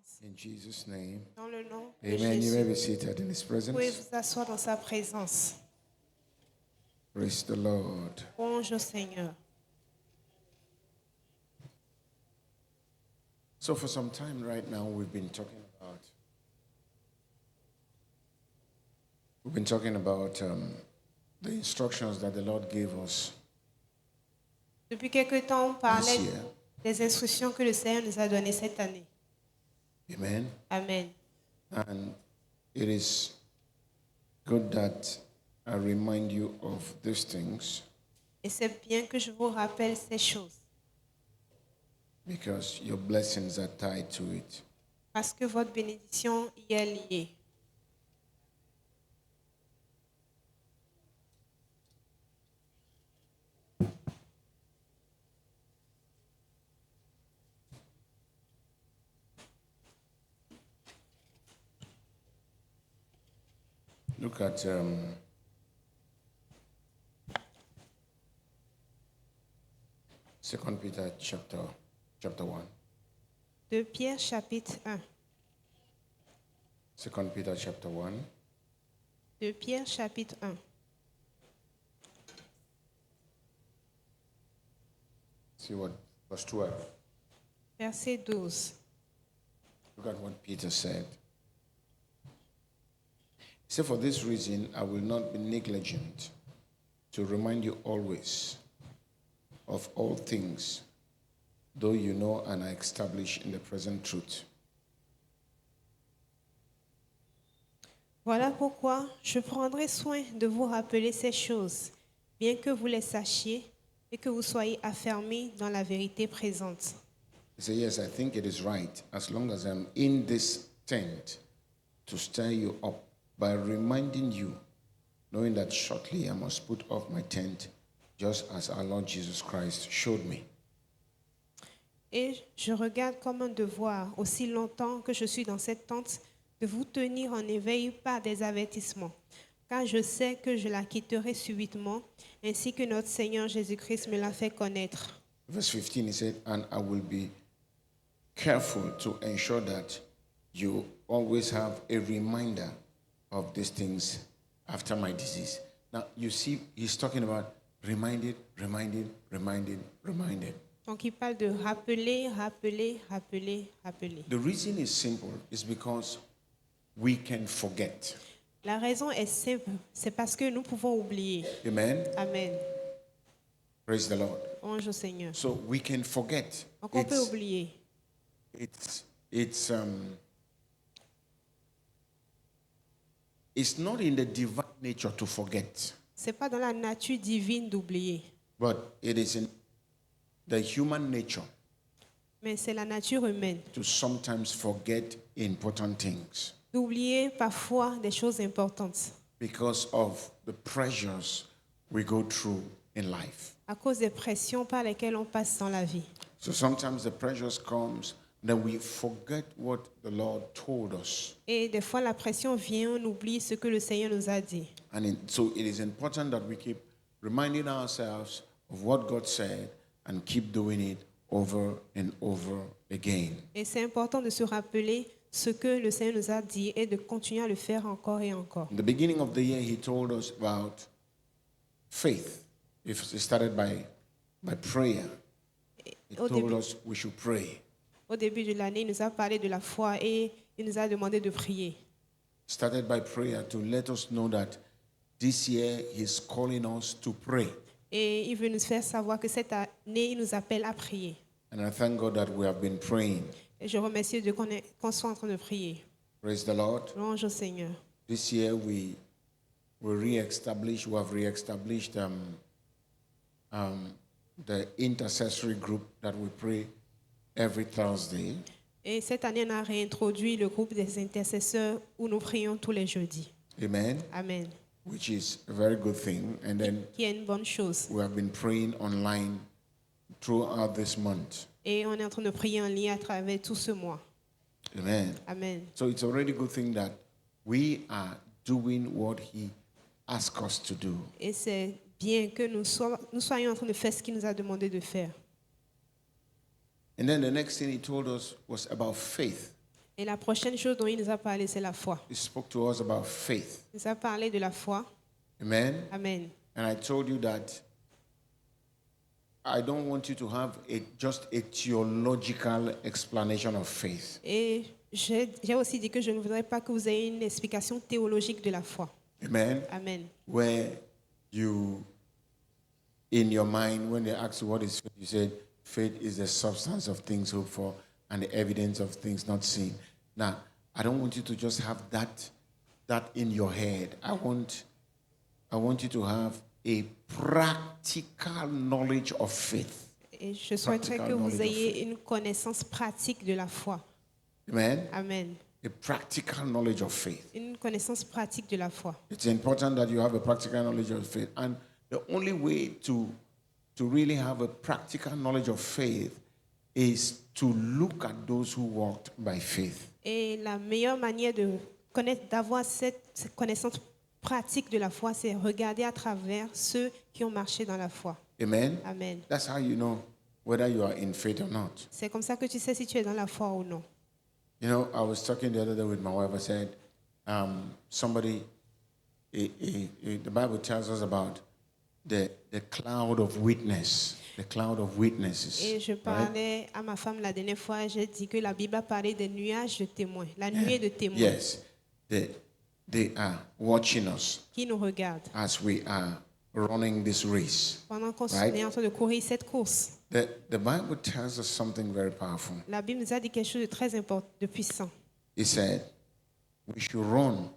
présence. In Jesus' name. Dans le nom de Amen. You may be Jésus. seated in His Vous pouvez presence. vous asseoir dans sa présence. Praise the Lord. Louange au Seigneur. So for some time right now, we've been talking about the instructions that the Lord gave us Depuis quelque temps, on this parlait year. des instructions que le Seigneur nous a données cette année. Amen. Amen. And it is good that I remind you of these things Et c'est bien que je vous rappelle ces choses, because your blessings are tied to it. parce que votre bénédiction y est liée. Look at 2 Peter chapter 1. 2 Pierre chapitre 1. 2 Peter chapter 1. 2 Pierre chapitre 1. See what verse 12. Verset 12. Look at what Peter said. He said, "For this reason, I will not be negligent to remind you always of all things, though you know and are established in the present truth." Voilà pourquoi je prendrai soin de vous rappeler ces choses, bien que vous les sachiez et que vous soyez affermis dans la vérité présente. He said, "Yes, I think it is right, as long as I'm in this tent, to stir you up by reminding you, knowing that shortly I must put off my tent, just as our Lord Jesus Christ showed me." Et je regarde comme un devoir, aussi longtemps que je suis dans cette tente, de vous tenir en éveil par des avertissements, car je sais que je la quitterai subitement, ainsi que notre Seigneur Jésus-Christ me l'a fait connaître. Verse 15, he said, "And I will be careful to ensure that you always have a reminder of these things after my disease." Now, you see, he's talking about reminded. Donc il parle de rappeler. The reason is simple, is because we can forget. La raison est simple, c'est parce que nous pouvons oublier. Amen. Amen. Praise the Lord. Louange au Seigneur. So we can forget. Donc on peut oublier. It's not in the divine nature to forget, C'est pas dans la nature divine d'oublier, but it is in the human nature mais c'est la nature humaine to sometimes forget important things d'oublier parfois des choses importantes because of the pressures we go through in life. à cause des pressions par lesquelles on passe dans la vie. So sometimes the pressures comes that we forget what the Lord told us. Et des fois la pression vient, on oublie ce que le Seigneur nous a dit. So it is important that we keep reminding ourselves of what God said and keep doing it over and over again. Et c'est important de se rappeler ce que le Seigneur nous a dit et de continuer à le faire encore et encore. In the beginning of the year, He told us about faith. He started by prayer. He told us we should pray. Au début de l'année, il nous a parlé de la foi et il nous a demandé de prier. Started by prayer to let us know that this year He's calling us to pray. Et il veut nous faire savoir que cette année, il nous appelle à prier. And I thank God that we have been praying. Et je remercie Dieu qu'on soit en train de prier. Praise the Lord. Louange au Seigneur. This year we have reestablished the intercessory group that we pray every Thursday. Et cette année, on a réintroduit le groupe des intercesseurs où nous prions tous les jeudis. Amen. Amen. Which is a very good thing. And then Qui est une bonne chose. we have been praying online throughout this month. Et on est en train de prier en ligne à travers tout ce mois. Amen. Amen. So it's already a good thing that we are doing what He asked us to do. Et c'est bien que nous soyons en train de faire ce qu'il nous a demandé de faire. And then the next thing He told us was about faith. Et la prochaine chose dont il nous a parlé, c'est la foi. He spoke to us about faith. Il nous a parlé de la foi. Amen. Amen. And I told you that I don't want you to have just a theological explanation of faith. Et j'ai aussi dit que je ne voudrais pas que vous ayez une explication théologique de la foi. Amen. Amen. Where you, in your mind, when they ask you what is faith, you said, faith is the substance of things hoped for and the evidence of things not seen. Now, I don't want you to just have that in your head. I want you to have a practical knowledge of faith. Et je souhaiterais que vous ayez une connaissance pratique de la foi. Amen. Amen. A practical knowledge of faith. Une connaissance pratique de la foi. It's important that you have a practical knowledge of faith. And the only way to really have a practical knowledge of faith is to look at those who walked by faith. Et la meilleure manière de connaître, d'avoir cette connaissance pratique de la foi, c'est regarder à travers ceux qui ont marché dans la foi. Amen. Amen. That's how you know whether you are in faith or not. C'est comme ça que tu sais si tu es dans la foi ou non. You know, I was talking the other day with my wife. I said, the Bible tells us about the cloud of witness, the cloud of witnesses. Et je parlais à ma femme la dernière fois, j'ai dit que la Bible a parlé des nuages de témoins, la nuée de témoins. Yes, they are watching us qui nous regardent as we are running this race. pendant qu'on Right? est en train de courir cette course. The Bible tells us something very powerful. La Bible nous a dit quelque chose de très important, de puissant. It said, we should run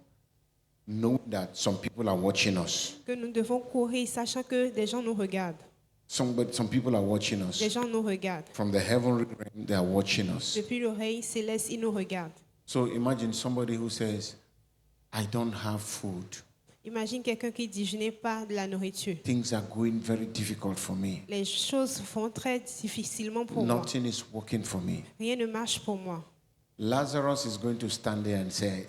knowing that some people are watching us. Que nous devons courir sachant que des gens nous regardent. Some people are watching us. Des gens nous regardent. From the heavenly realm, they are watching us. Depuis l'oreille céleste, ils nous regardent. So imagine somebody who says, I don't have food. Imagine quelqu'un qui dit, je n'ai pas de la nourriture. Things are going very difficult for me. Les choses vont très difficilement pour moi. Nothing is working for me. Rien ne marche pour moi. Lazarus is going to stand there and say,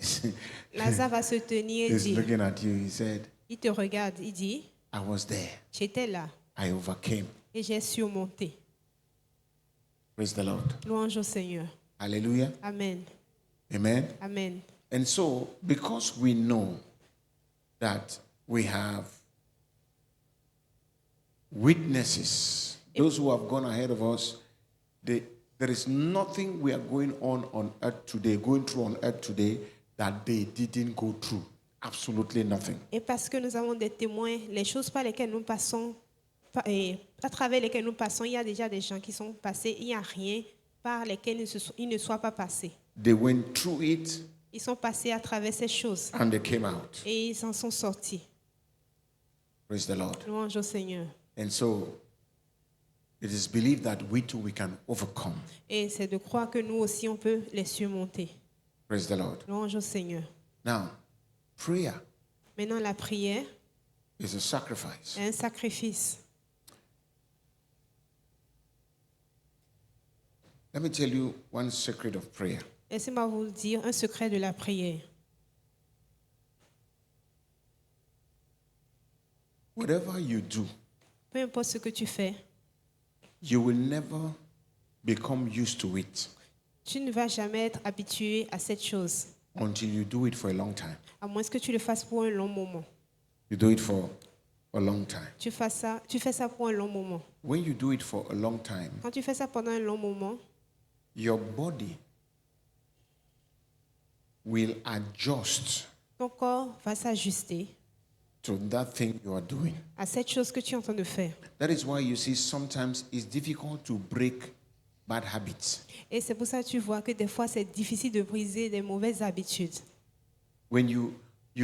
Lazare va se tenir et he's dire, looking at you. He said, il te regarde, il dit, I was there. j'étais là I overcame. et j'ai surmonté. Praise the Lord. Louange au Seigneur. Hallelujah. Amen. Amen. Amen. And so, because we know that we have witnesses, those who have gone ahead of us, there is nothing we are going on earth today, going through on earth today, that they didn't go through. Absolutely nothing. Et parce que nous avons des témoins, les choses par lesquelles nous passons, et à travers lesquelles nous passons, il y a déjà des gens qui sont passés, il n'y a rien par lesquels ils ne soient pas passés. They went through it Ils sont passés à travers ces choses and they came out. et ils en sont sortis. Praise the Lord. Louange au Seigneur. And so, it is believed that we too, we can overcome. Et c'est de croire que nous aussi, on peut les surmonter. Praise the Lord. Louange au Seigneur. Now, prayer Maintenant, la prière is a sacrifice. est un sacrifice. Let me tell you one secret of prayer. Laissez-moi vous dire un secret de la prière. Whatever you do, Peu importe ce que tu fais, you will never become used to it tu ne vas jamais être habitué à cette chose, until you do it for a long time. à moins que tu le fasses pour un long moment. You do it for a long time. Tu fais ça pour un long moment. When you do it for a long time, Quand tu fais ça pendant un long moment, your body will adjust ton corps va s'ajuster to that thing you are doing. à cette chose que tu es en train de faire. That is why you see sometimes it's difficult to break bad habits. Et c'est pour ça que tu vois que des fois, c'est difficile de briser des mauvaises habitudes. When you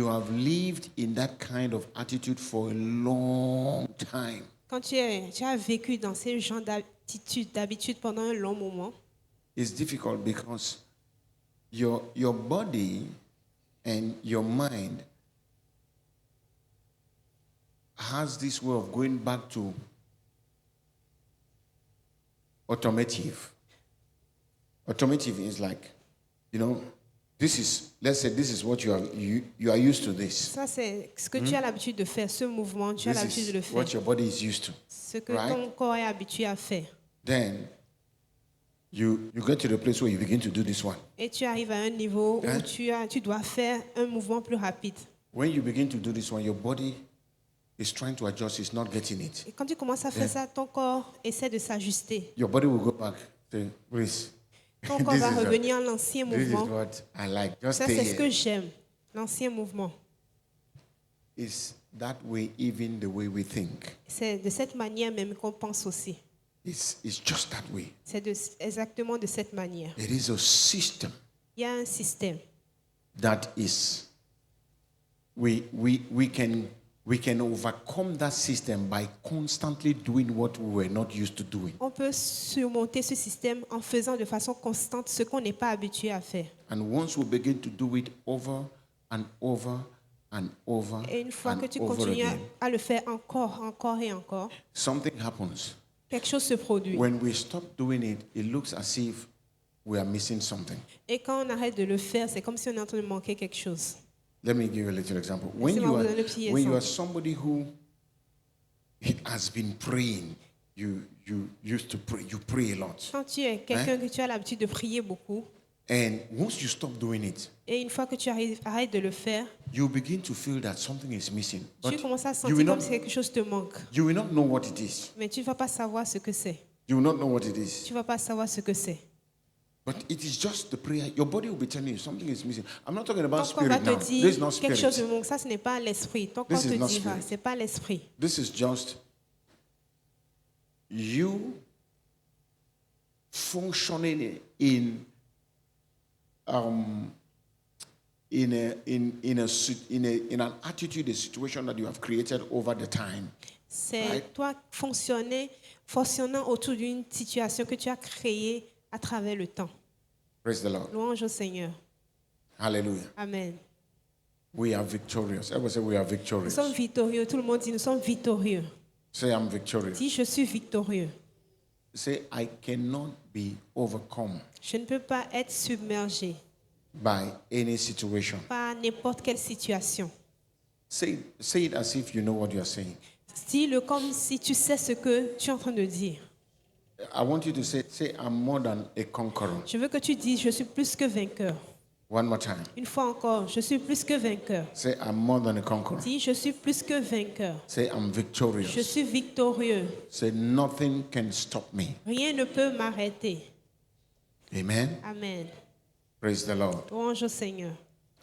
have lived in that kind of attitude for a long time, Quand tu as vécu dans ce genre d'habitude pendant un long moment, it's difficult because your body and your mind has this way of going back to automotive. Automotive is like, let's say this is what you are used to this. ça c'est ce que tu as l'habitude de faire, ce mouvement, tu as This l'habitude de le is faire. what your body is used to. Ce que right? ton corps est habitué à faire. Then you get to the place where you begin to do this one. Et tu arrives à un niveau Hein? où tu dois faire un mouvement plus rapide. When you begin to do this one, your body is trying to adjust, it's not getting it. Et quand tu commences à faire ça, ton corps essaie de s'ajuster. Your body will go back. Say, please. Ton corps va revenir à l'ancien This is mouvement. what I like. Just Ça, stay c'est ce here. que j'aime, l'ancien mouvement. It's that way, even the way we think. C'est de cette manière même qu'on pense aussi. It's just that way. C'est exactement de cette manière. It is a system Il y a un système. that is, we can overcome that system by constantly doing what we were not used to doing. On peut surmonter ce système en faisant de façon constante ce qu'on n'est pas habitué à faire. And once we begin to do it over and over and over Et une fois and que tu over continues again, à le faire encore et encore, something happens. quelque chose se produit. When we stop doing it, it looks as if we are missing something. Et quand on arrête de le faire, c'est comme si on est en train de manquer quelque chose. Let me give you a little example. Laissez-moi vous donner un petit When you are exemple. somebody who has been praying, you used to pray, you pray a lot. Quand tu es quelqu'un que tu as l'habitude de prier beaucoup, And once you stop doing it, et une fois que tu arrêtes de le faire, you begin to feel that something is missing. tu But commences à you sentir will comme not, si quelque chose te manque. you will not know what it is. Mais tu ne vas pas savoir ce que c'est. You will not know what it is. Tu ne vas pas savoir ce que c'est. But it is just the prayer. Your body will be telling you something is missing. I'm not talking about Ton corps va spirit now. te This is dire not quelque chose spirit. me manque. Ça, ce n'est pas l'esprit. Ton corps This te is not dira, spirit. ce n'est pas l'esprit. This is just you functioning in an attitude, a situation that you have created over the time. C'est Right. toi fonctionnant autour d'une situation que tu as créée à travers le temps. Praise the Lord. Louange au Seigneur. Hallelujah. Amen. We are victorious. Everybody say we are Nous victorious. sommes victorieux. Tout le monde dit nous sommes victorieux. Say I'm victorious. Dis je suis victorieux. Say I cannot be overcome Je ne peux pas être submergé by any situation. par n'importe quelle situation. Say it as if you know what you are saying. Dis-le comme si tu sais ce que tu es en train de dire. I want you to say I'm more than a conqueror. Je veux que tu dises je suis plus que vainqueur. One more time. Une fois encore, je suis plus que vainqueur. Say I'm more than a conqueror. Dis je suis plus que vainqueur. Say I'm Je victorious. suis victorieux. Say nothing can stop me. Rien ne peut m'arrêter. Amen. Amen. Praise the Lord. Louange au Seigneur.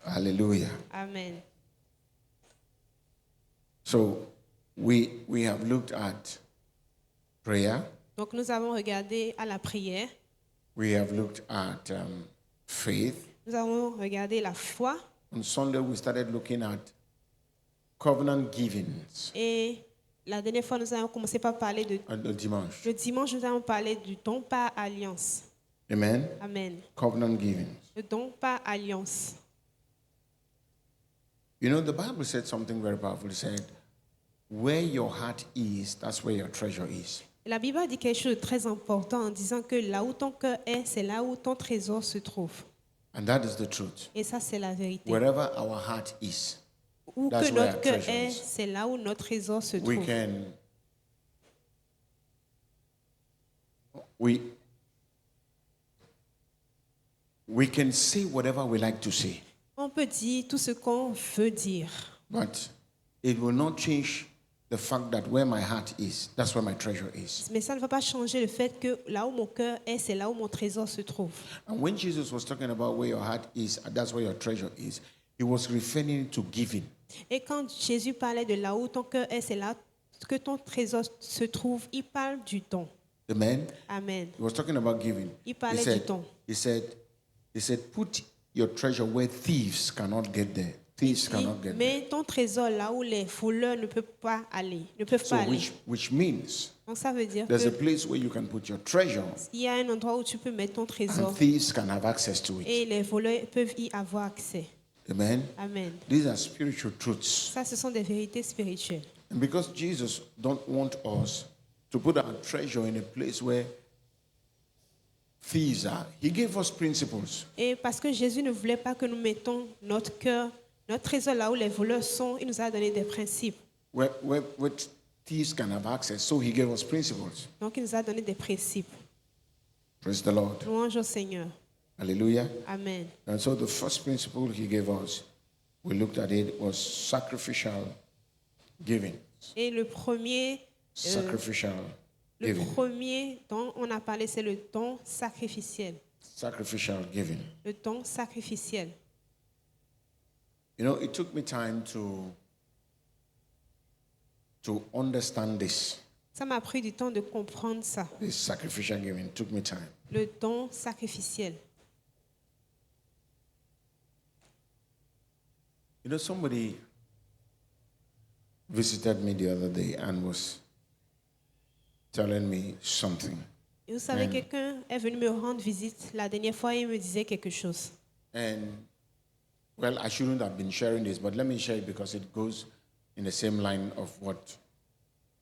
Hallelujah. Amen. So we have looked at prayer. Donc nous avons regardé à la prière. We have looked at faith. Nous avons regardé la foi. On Sunday we started looking at covenant givings. Et la dernière fois, nous avons commencé par parler de... Le dimanche. Le dimanche, nous avons parlé du don par alliance. Amen. Amen. Covenant givings. Le don par alliance. You know, the Bible said something very powerful. It said, where your heart is, that's where your treasure is. La Bible a dit quelque chose de très important en disant que là où ton cœur est, c'est là où ton trésor se trouve. And that is the truth. Et ça, c'est la vérité. Wherever our heart is, Où that's que where notre our cœur treasure est, is. c'est là où notre trésor se we trouve. can we can say whatever we like to say, On peut dire tout ce qu'on veut dire, but it will not change the fact that where my heart is, that's where my treasure is. mais ça ne va pas changer le fait que là où mon cœur est, c'est là où mon trésor se trouve. And when Jesus was talking about where your heart is, that's where your treasure is, he was referring to giving. Et quand Jésus parlait de là où ton cœur est, c'est là que ton trésor se trouve, il parle du don. Amen. Amen. He was talking about giving. Il parlait du don. He said, put your treasure where thieves cannot get there. Thieves cannot get there. Mais ton trésor là où les voleurs ne peuvent pas aller, ne peuvent So pas aller. which means Donc ça veut dire there's a que place where you can put your treasure il y a un endroit où tu peux mettre ton trésor and thieves can have access to it. et les voleurs peuvent y avoir accès. Amen. Amen. These are spiritual truths. Ça, ce sont des vérités spirituelles. And because Jesus don't want us to put our treasure in a place where thieves are, he gave us principles. Et parce que Jésus ne voulait pas que nous mettons notre cœur, notre trésor là où les voleurs sont, il nous a donné des principes. Where thieves can have access. So he gave us principles. Donc il nous a donné des principes. Praise the Lord. Louange au Seigneur. Hallelujah. Amen. And so the first principle he gave us, we looked at it, was sacrificial giving. Et le premier Sacrificial giving. dont on a parlé, c'est le don sacrificiel. Sacrificial giving. Le don sacrificiel. You know, it took me time to understand this. Ça m'a pris du temps de comprendre ça. This sacrificial giving took me time. Le don sacrificiel. You know, somebody visited me the other day and was telling me something. Et vous savez, quelqu'un est venu me rendre visite la dernière fois et il me disait quelque chose. And, well, I shouldn't have been sharing this, but let me share it because it goes in the same line of what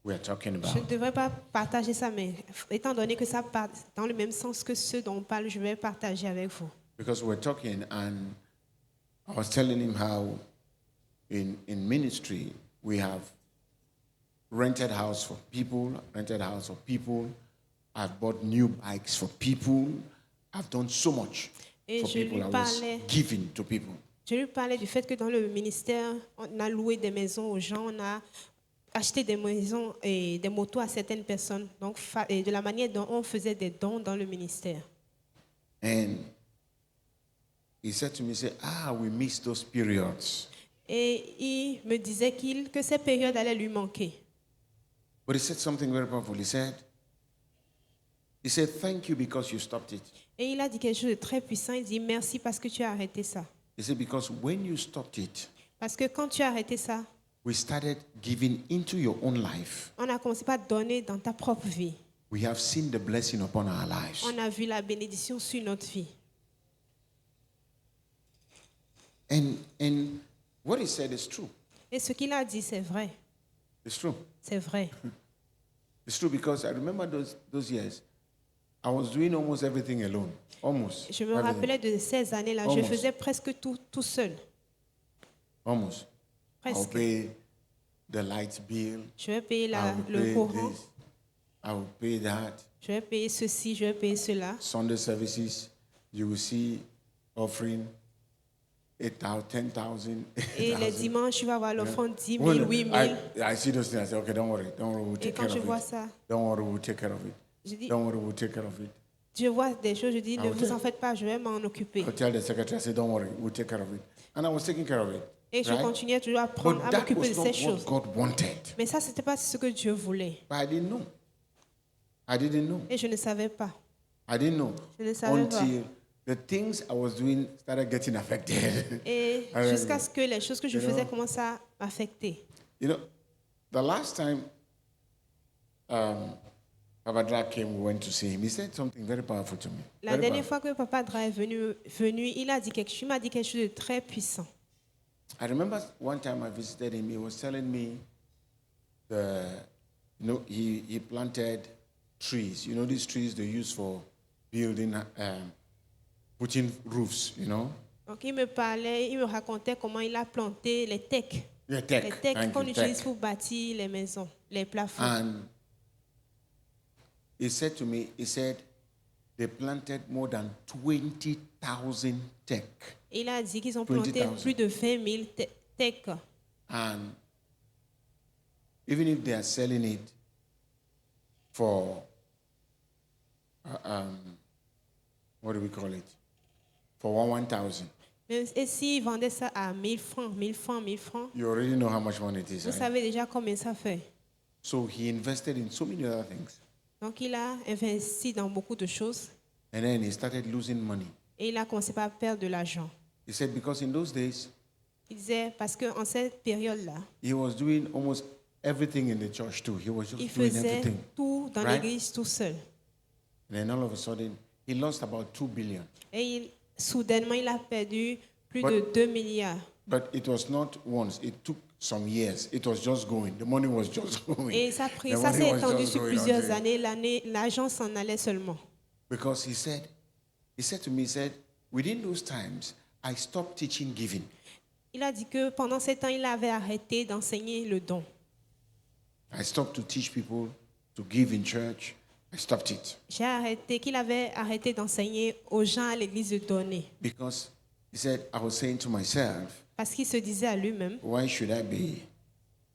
we are talking Je ne about. devrais pas partager ça, mais étant donné que ça part dans le même sens que ce dont on parle, je vais partager avec vous. Because we're talking, and I was telling him how in ministry we have rented house for people, I've bought new bikes for people, I've done so much Et for je lui people, I was parlais. giving to people. Je lui parlais du fait que dans le ministère, on a loué des maisons aux gens, on a acheté des maisons et des motos à certaines personnes. Donc, et de la manière dont on faisait des dons dans le ministère. And he said to me, we miss those periods. Et il me disait que ces périodes allaient lui manquer. But he said something very powerful. He said, thank you because you stopped it. Et il a dit quelque chose de très puissant. Il dit merci parce que tu as arrêté ça. He said, because when you stopped it, Parce que quand tu as arrêté ça, we started giving into your own life. on a commencé par donner dans ta propre vie. We have seen the blessing upon our lives. On a vu la bénédiction sur notre vie. And what he said is true. Et ce qu'il a dit, c'est vrai. It's true. C'est vrai. It's true because I remember those years. I was doing almost everything alone. Almost. Je me everything. rappelais de ces années-là. Je Almost. faisais presque tout seul. Almost. I'll Presque. pay the light bill. Je vais payer I will le pay courant. this. I will pay that. Je vais payer ceci, je vais payer cela. Sunday services, you will see offering 8,000, 10,000. Et les 8,000. dimanches, tu vas voir l'offrande 10 000, When 8 000. I see those things, I say, okay, don't worry, we'll Et take quand care je of vois it. ça, Don't worry, we'll take care of it. je dis, Don't worry, we'll take care of it. je vois des choses, je dis, ne Ah, vous ok. en faites pas, je vais m'en occuper. I'll tell the secretary, I say, don't worry, we'll take care of it. And I was taking care of it. Et je right? continuais toujours à prendre, But à that m'occuper was de not ces what choses. God wanted. Mais ça, c'était pas ce que Dieu voulait. But I didn't know. I didn't know. Et je ne savais pas. I didn't know. Je ne savais pas. Until the things I was doing started getting affected. Et I jusqu'à remember. ce que les choses que je You know? faisais commencent à m'affecter. You know, the last time Papa Drag came, we went to see him. He said something very powerful to me. La Very dernière powerful. fois que Papa Dra est venu, il m'a dit quelque chose de très puissant. I remember one time I visited him. He was telling me he planted trees. You know, these trees they use for building, putting roofs. You know. Donc il me racontait comment il a planté les tecs. Yeah, Les tech. tecs Thank qu'on you, utilise tech. pour bâtir les maisons, les plafonds. And he said to me, they planted more than 20,000 tech. Il a dit qu'ils ont planté 20,000. plus de 20 000 tecs. And even if they are selling it for, what do we call it? For 1,000. Et s'ils vendaient ça à 1000 francs, 1000 francs, 1000 francs, You already know how much money it is. vous Right? savez déjà combien ça fait. So he invested in so many other things. Donc il a investi dans beaucoup de choses And then he started losing money. et il a commencé par perdre de l'argent. He said because in those days, Il disait, parce qu'en cette période-là, he was doing almost everything in the church too. He was il just doing faisait everything. tout dans Right? l'église tout seul. And then all of a sudden, he lost about 2 billion. Et soudainement, il a perdu plus But- de 2 milliards. But it was not once. It took some years. It was just going. The money was just going. Et The ça money s'est was étendu just sur going plusieurs until- années. L'argent s'en allait seulement. Because he said to me, within those times, I stopped teaching giving. Il a dit que pendant ces temps, il avait arrêté d'enseigner le don. I stopped to teach people to give in church. I stopped it J'ai arrêté, qu'il avait arrêté d'enseigner aux gens à l'église de donner. because he said, I was saying to myself, Parce qu'il se disait à lui-même, why should I be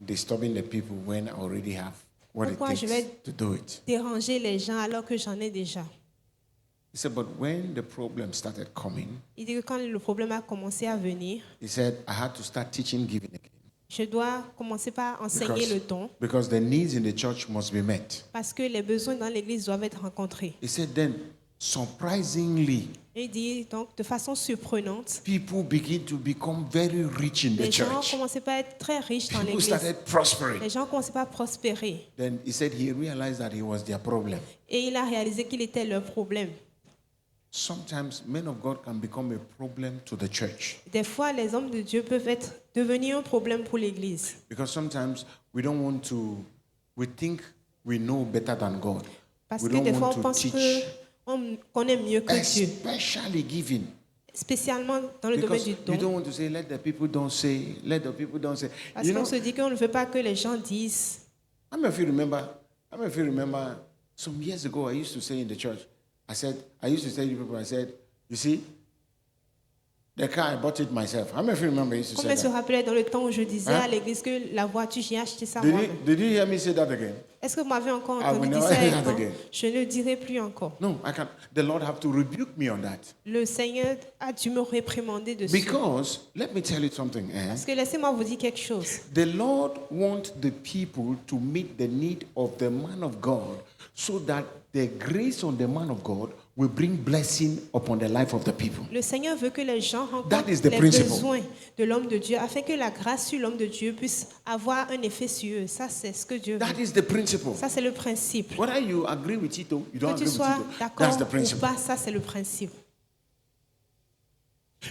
disturbing the people when I already have what pourquoi it je takes vais to do it? déranger les gens alors que j'en ai déjà? He said, but when the problem started coming, Il dit que quand le problème a commencé à venir, he said, I had to start teaching giving again. je dois commencer par enseigner le don Because the needs in the church must be met. parce que les besoins dans l'église doivent être rencontrés. He said, then surprisingly, Et il dit donc de façon surprenante, people begin to become very rich in the les gens church. commençaient pas à être très riches dans People l'église. started prospering. Les gens commençaient pas à prospérer. Then he said he realized that he was their problem. Et il a réalisé qu'il était leur problème. Sometimes men of God can become a problem to the church. Des fois, les hommes de Dieu peuvent devenir un problème pour l'église. Because sometimes we don't want to, we think we know better than God. Parce We que don't des fois, want on to pense teach, qu'on connaît mieux que Dieu, especially giving. spécialement dans le domaine Because du you don. don't want to say, let the people don't say, let the people don't say. Parce You qu'on know, se dit qu'on ne veut pas que les gens disent. how many of you remember some years ago I used to say in the church, I used to say to people, I said, you see, the car, I bought it myself. How many of you remember I used to say Combien se that? rappelaient dans le temps où je disais Hein? à l'église que la voiture, j'ai acheté ça moi-même. Did you hear me say that again? Est-ce que vous m'avez encore I will entendu dire never ça hear that avant? again. Je ne le dirai plus encore. No, I can't. The Lord have to rebuke me on that. Le Seigneur a dû me réprimander dessus. Because, let me tell you something. Parce que laissez-moi vous dire quelque chose. The Lord wants the people to meet the need of the man of God so that the grace on the man of God will bring blessing upon the life of the people. Le Seigneur veut que les gens rencontrent That is the les principle. besoins de l'homme de Dieu afin que la grâce sur l'homme de Dieu puisse avoir un effet sur eux. Ça, c'est ce que Dieu veut. That is the principle. Ça, c'est le principe. Whether you agree with it or you don't Que tu agree with sois it, that's d'accord the ou principle. pas, ça, c'est le principe.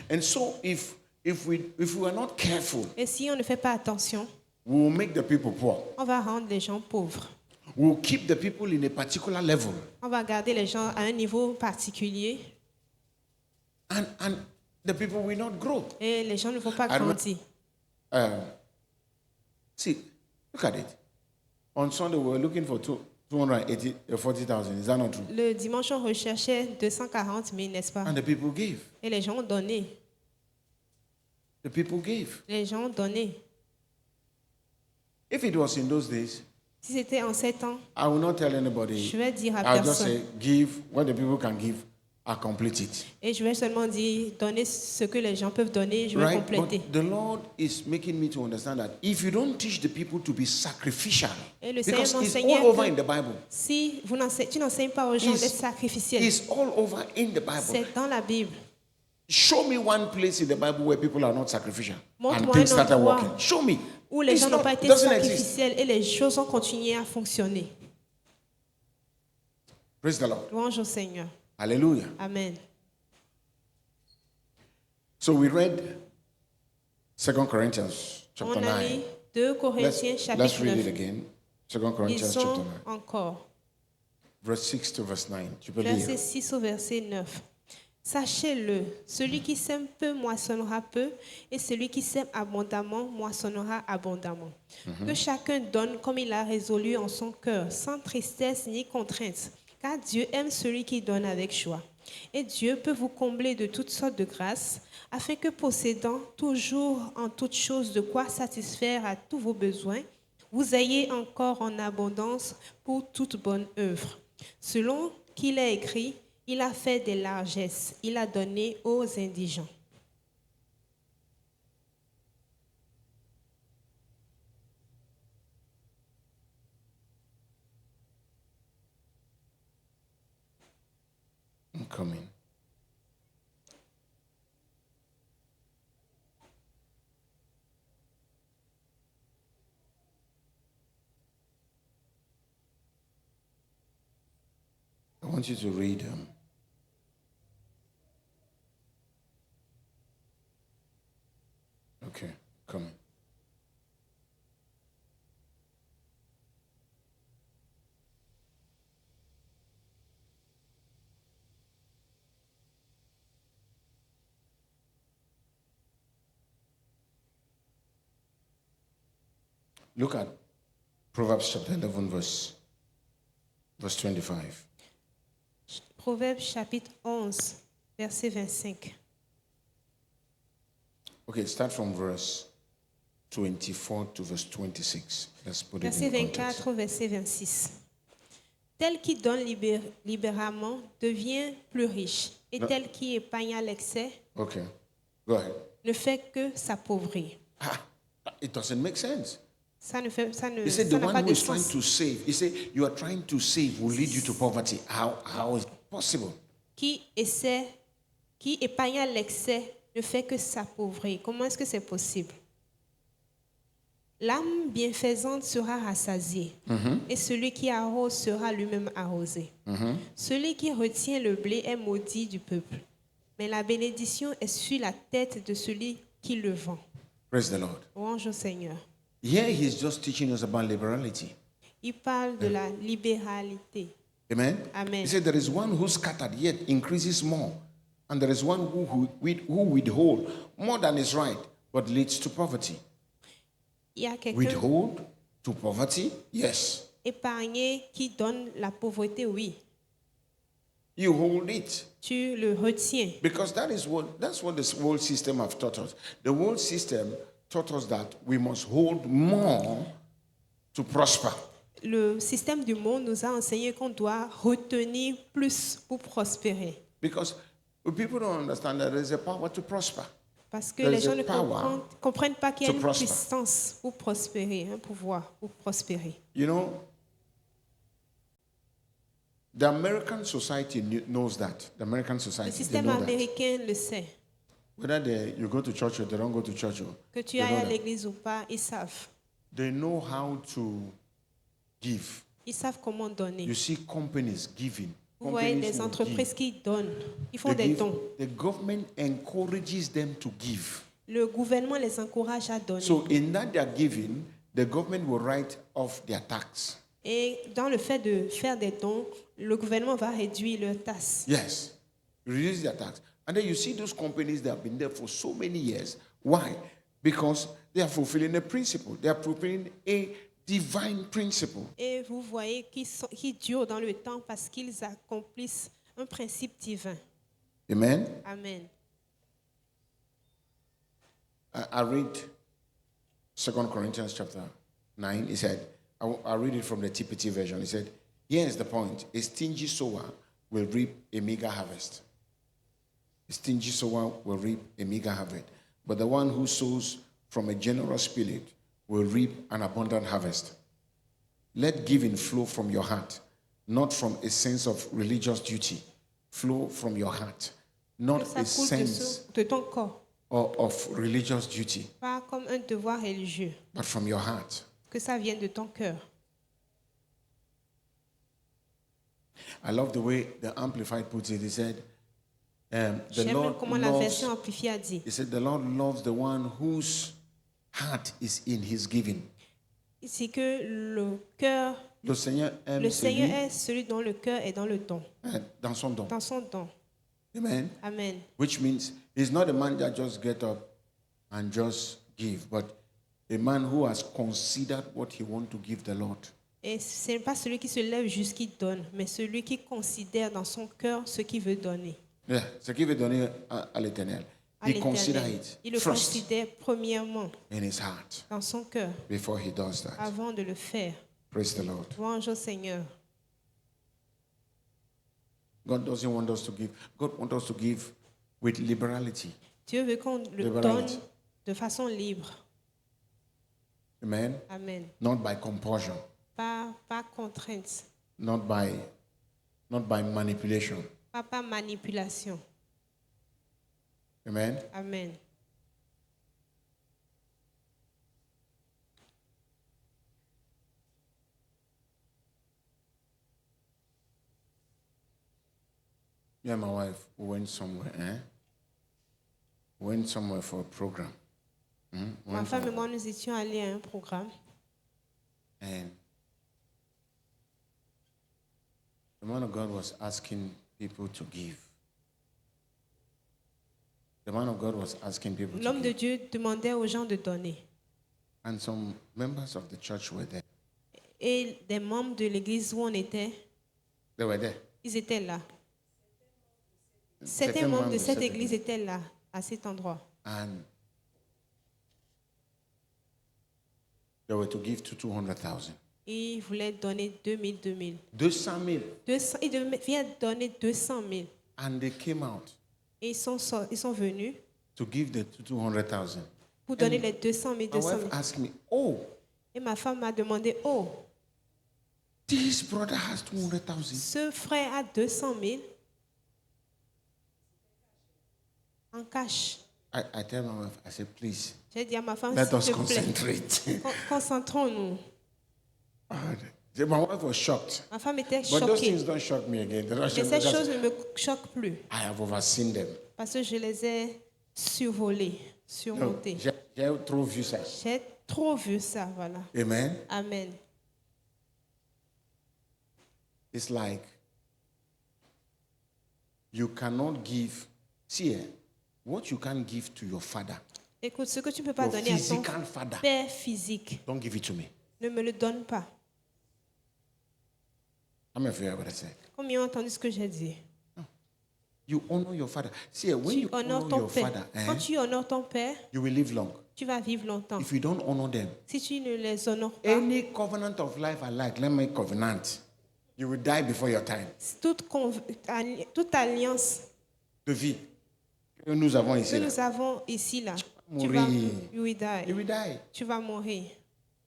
And so if we are not careful, Et si on ne fait pas attention, we will make the people poor. on va rendre les gens pauvres. We will keep the people in a particular level. On va garder les gens à un niveau particulier And the people will not grow. et les gens ne vont pas I remember- grandir. See, look at it. On Sunday, we were looking for 40,000. Is that not true? Le dimanche, on recherchait 240 000, n'est-ce pas? And the people gave. Et les gens ont donné. The people gave. Les gens ont donné. If it was in those days, Si c'était en 7 ans, I will not tell anybody. je vais dire à I'll just personne. say, give what the people can give. I'll complete it. Et je vais seulement dire, donner ce que les gens peuvent donner, je vais Right? compléter. But the Lord is making me to understand that if you don't teach the people to be sacrificial, Et le because Seigneur it's m'enseignait all over que in the Bible. si tu n'enseignes pas aux gens It's- d'être sacrificiels, It's all over in the Bible. c'est dans la Bible. Show me one place in the Bible where people are not sacrificial and Montre-moi things un started endroit working. Show me. Où les It's gens n'ont not- pas été doesn't exist. sacrificiels et les choses ont continué à fonctionner. Praise the Lord. Louange au Seigneur. Hallelujah. Amen. So we read 2 Corinthians chapter On a lu 9. 2 Corinthiens Let's chapitre read it 9. again. 2 Corinthians Lisons chapter 9. encore. Verse 6 to verse 9. Tu peux Verset lire. 6 au verset 9. Sachez-le, celui qui sème peu moissonnera peu, et celui qui sème abondamment moissonnera abondamment. Que chacun donne comme il a résolu en son cœur, sans tristesse ni contrainte, car Dieu aime celui qui donne avec joie. Et Dieu peut vous combler de toutes sortes de grâces, afin que possédant toujours en toutes choses de quoi satisfaire à tous vos besoins, vous ayez encore en abondance pour toute bonne œuvre. Selon qu'il est écrit, il a fait des largesses, il a donné aux indigents. I'm coming. I want you to read okay, coming. Look at Proverbs chapter 11 verse verse 25. Proverbe chapitre 11, verset 25. Okay, start from verse 24 to verse 26. Let's put it Verset in context. 24 au verset 26. Tel qui donne libéralement devient plus riche, et Non. tel qui épargne à l'excès Okay, go ahead. ne fait que s'appauvrir. Ah, it doesn't make sense. Ça ne fait, ça ne, He said ça the n'a one pas who de is trying sens. to save. He said you are trying to save will lead you to poverty. How is it possible? Qui épargne à l'excès ne fait que s'appauvrir. Comment est-ce que c'est possible? L'âme bienfaisante sera rassasiée, et celui qui arrose sera lui-même arrosé. Celui qui retient le blé est maudit du peuple, mais la bénédiction est sur la tête de celui qui le vend. Praise the Lord. Louange au Seigneur. Here he's just teaching us about liberality. Il parle de la libéralité. Amen. Amen. He said there is one who scattered yet increases more, and there is one who withhold more than is right, but leads to poverty. Il y a quelqu'un Withhold to poverty? Yes. épargné qui donne la pauvreté, oui. You hold it. Tu le retiens. Because that's what this world system have taught us. The world system taught us that we must hold more to prosper. Le système du monde nous a enseigné qu'on doit retenir plus pour prospérer. Because people don't understand that there is a power to prosper. Parce que There les is gens a ne power comprennent pas qu'il y a to une prosper. puissance pour prospérer, un pouvoir pour prospérer. You know, the American society knows that. The American Le society, they système know that. américain le sait. Whether you go to church or they don't go to church, Que tu they ailles know à that. l'église ou pas, ils savent. They know how to give. Ils savent comment donner. You see companies giving. Vous voyez Companies des will entreprises give. qui donnent. Ils font They des give. dons. The government encourages them to give. Le gouvernement les encourage à donner. So in that they are giving, the government will write off their tax. Et dans le fait de faire des dons, le gouvernement va réduire leur taxe. Yes, reduce their tax. And then you see those companies that have been there for so many years. Why? Because they are fulfilling a principle. They are fulfilling a divine principle. Et vous voyez qu'ils durent dans le temps parce qu'ils accomplissent un principe divin. Amen. Amen. I read 2 Corinthians chapter 9. He said, I'll read it from the TPT version. He said, here's the point. A stingy sower will reap a meager harvest. A stingy sower will reap a meager harvest. But the one who sows from a generous spirit will reap an abundant harvest. Let giving flow from your heart, not from a sense of religious duty. Flow from your heart, not Que ça a coule sense de ton corps, of religious duty, pas comme un devoir religieux. but from your heart. Que ça vienne de ton cœur. I love the way the Amplified puts it. He said, the J'aime Lord comment la loves, version amplifiée a dit. he said, the Lord loves the one whose heart is in his giving. C'est que le cœur, Le Seigneur aime le Seigneur celui est celui dont le cœur est dans le don, dans son don. dans son don. Amen. Amen. Which means he's not a man that just get up and just give, but a man who has considered what he wants to give the Lord. Et ce n'est pas celui qui se lève juste qui donne, mais celui qui considère dans son cœur ce qu'il veut donner. Yeah, ce qu'il veut donner à l'Éternel. À He considers l'Éternel. it Il le first considère premièrement in his heart dans son cœur before he does that. avant de le faire. Praise the Lord. Louange au Seigneur. God doesn't want us to give. God wants us to give with liberality. Dieu veut qu'on le Libéralité. donne de façon libre. Amen. Amen. Not by compulsion, Pas contrainte, not by manipulation. pas par manipulation. Amen. Amen. Me and my wife went somewhere. Went somewhere for a program. Ma femme et moi, nous étions allés à un programme And the man of God was asking people to give. The man of God was asking people to L'homme de give. Dieu demandait aux gens de donner. And some members of the church were there. Et des membres de l'église où on était, They were there. Ils étaient là. Certains membres de cette église étaient là, à cet endroit. And they were to give to 200,000. Et ils voulaient donner 2000. 200,000. Ils devaient donner 200 000. And they came out Et ils sont venus to give the 200,000. pour donner les 200 000. My wife asked me, oh, Et ma femme m'a demandé, oh, this brother has 200,000. ce frère a 200 000 en cash. I tell my wife, I said, please, J'ai dit à ma femme, let s'il us te plaît, concentrate. concentrons-nous. My wife was shocked. Ma femme était But those choquée. things don't shock me again. They don't Et shock me ces because choses ne me choquent plus I have overseen them. parce que je les ai survolées, No, surmontées. j'ai trop vu ça. J'ai trop vu ça, voilà. Amen. Amen. It's like you cannot give. See, what you can't give to your father, Écoute, ce que tu ne peux pas your donner à ton physical father, père physique, don't give it to me. ne me le donne pas. How many of you heard what I said? Combien ont entendu ce que j'ai dit? You honor your father. See, when you Tu honores honor ton your père. father, Quand tu honores ton père, you will live long. tu vas vivre longtemps. If you don't honor them, Si tu ne les honores pas, any covenant of life I like, let me covenant. You will die before your time. toute alliance De vie que nous avons que ici. Là. nous avons ici, là, tu mourir. vas, you will die. You will die. Tu vas mourir.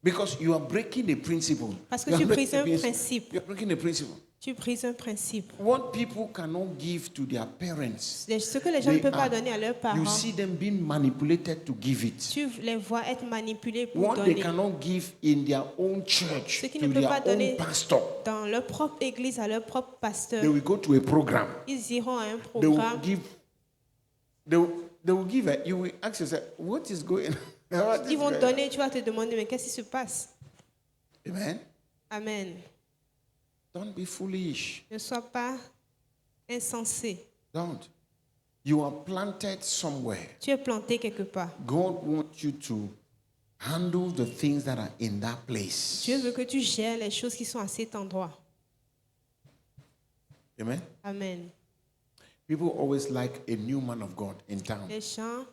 Because you are breaking the principle. Parce que You are tu breaking brises un the principe. You are breaking the principle. Tu brises un principe. What people cannot give to their parents, Ce que les gens ne they peuvent pas are- donner à leurs parents, you see them being manipulated to give it. tu les vois être manipulés pour What they donner. cannot give in their own church Ce qu'ils to ne peuvent their pas donner own pastor, dans leur propre église, à leur propre pasteur, they will go to a program. ils iront à un They will programme. give. They will give. You will ask yourself, what is going on? What is Ils vont going on? donner, tu vas te demander, mais qu'est-ce qui se passe? Amen. Amen. Don't be foolish. Ne sois pas insensé. Don't. You are planted somewhere. Tu es planté quelque part. God wants you to handle the things that are in that place. Dieu veut que tu gères les choses qui sont à cet endroit. Amen. Amen. People always like a new man of God in town. Les gens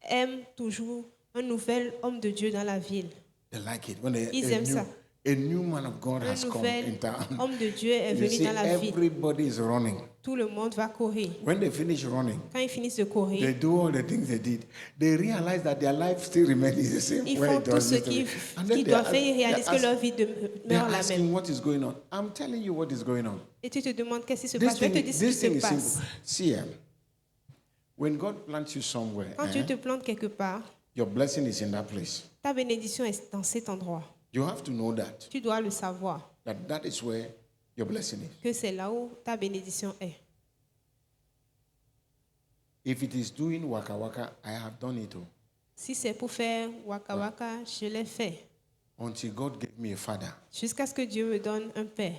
aiment toujours un nouvel homme de Dieu dans la ville. They like it when Ils aiment ça. a new man of God Un has come in nouvel town. homme de Dieu est You venu see, dans la ville. everybody is running. Tout le monde va courir. When they finish running, Quand ils finissent de they courir, do all the things they did. They realize that their life still remains the same ils way font it tout was ce qu'ils yesterday. And then qu'ils they doivent ask- faire. Ils réalisent que they're leur vie they're demeure la asking même. what is going on. I'm telling you what is going on. Et tu te demandes qu'est-ce qui se This passe. Je vais te thing, dire ce qui this thing se is passe. simple. See, when God plants you somewhere, Quand tu te plantes quelque part, your blessing is in that place. ta bénédiction est dans cet endroit. You have to know that, Tu dois le savoir, that is where your blessing is. que c'est là où ta bénédiction est. If it is doing waka waka, I have done it all. Si c'est pour faire waka waka, je l'ai fait. Until God gave me a father. Jusqu'à ce que Dieu me donne un père.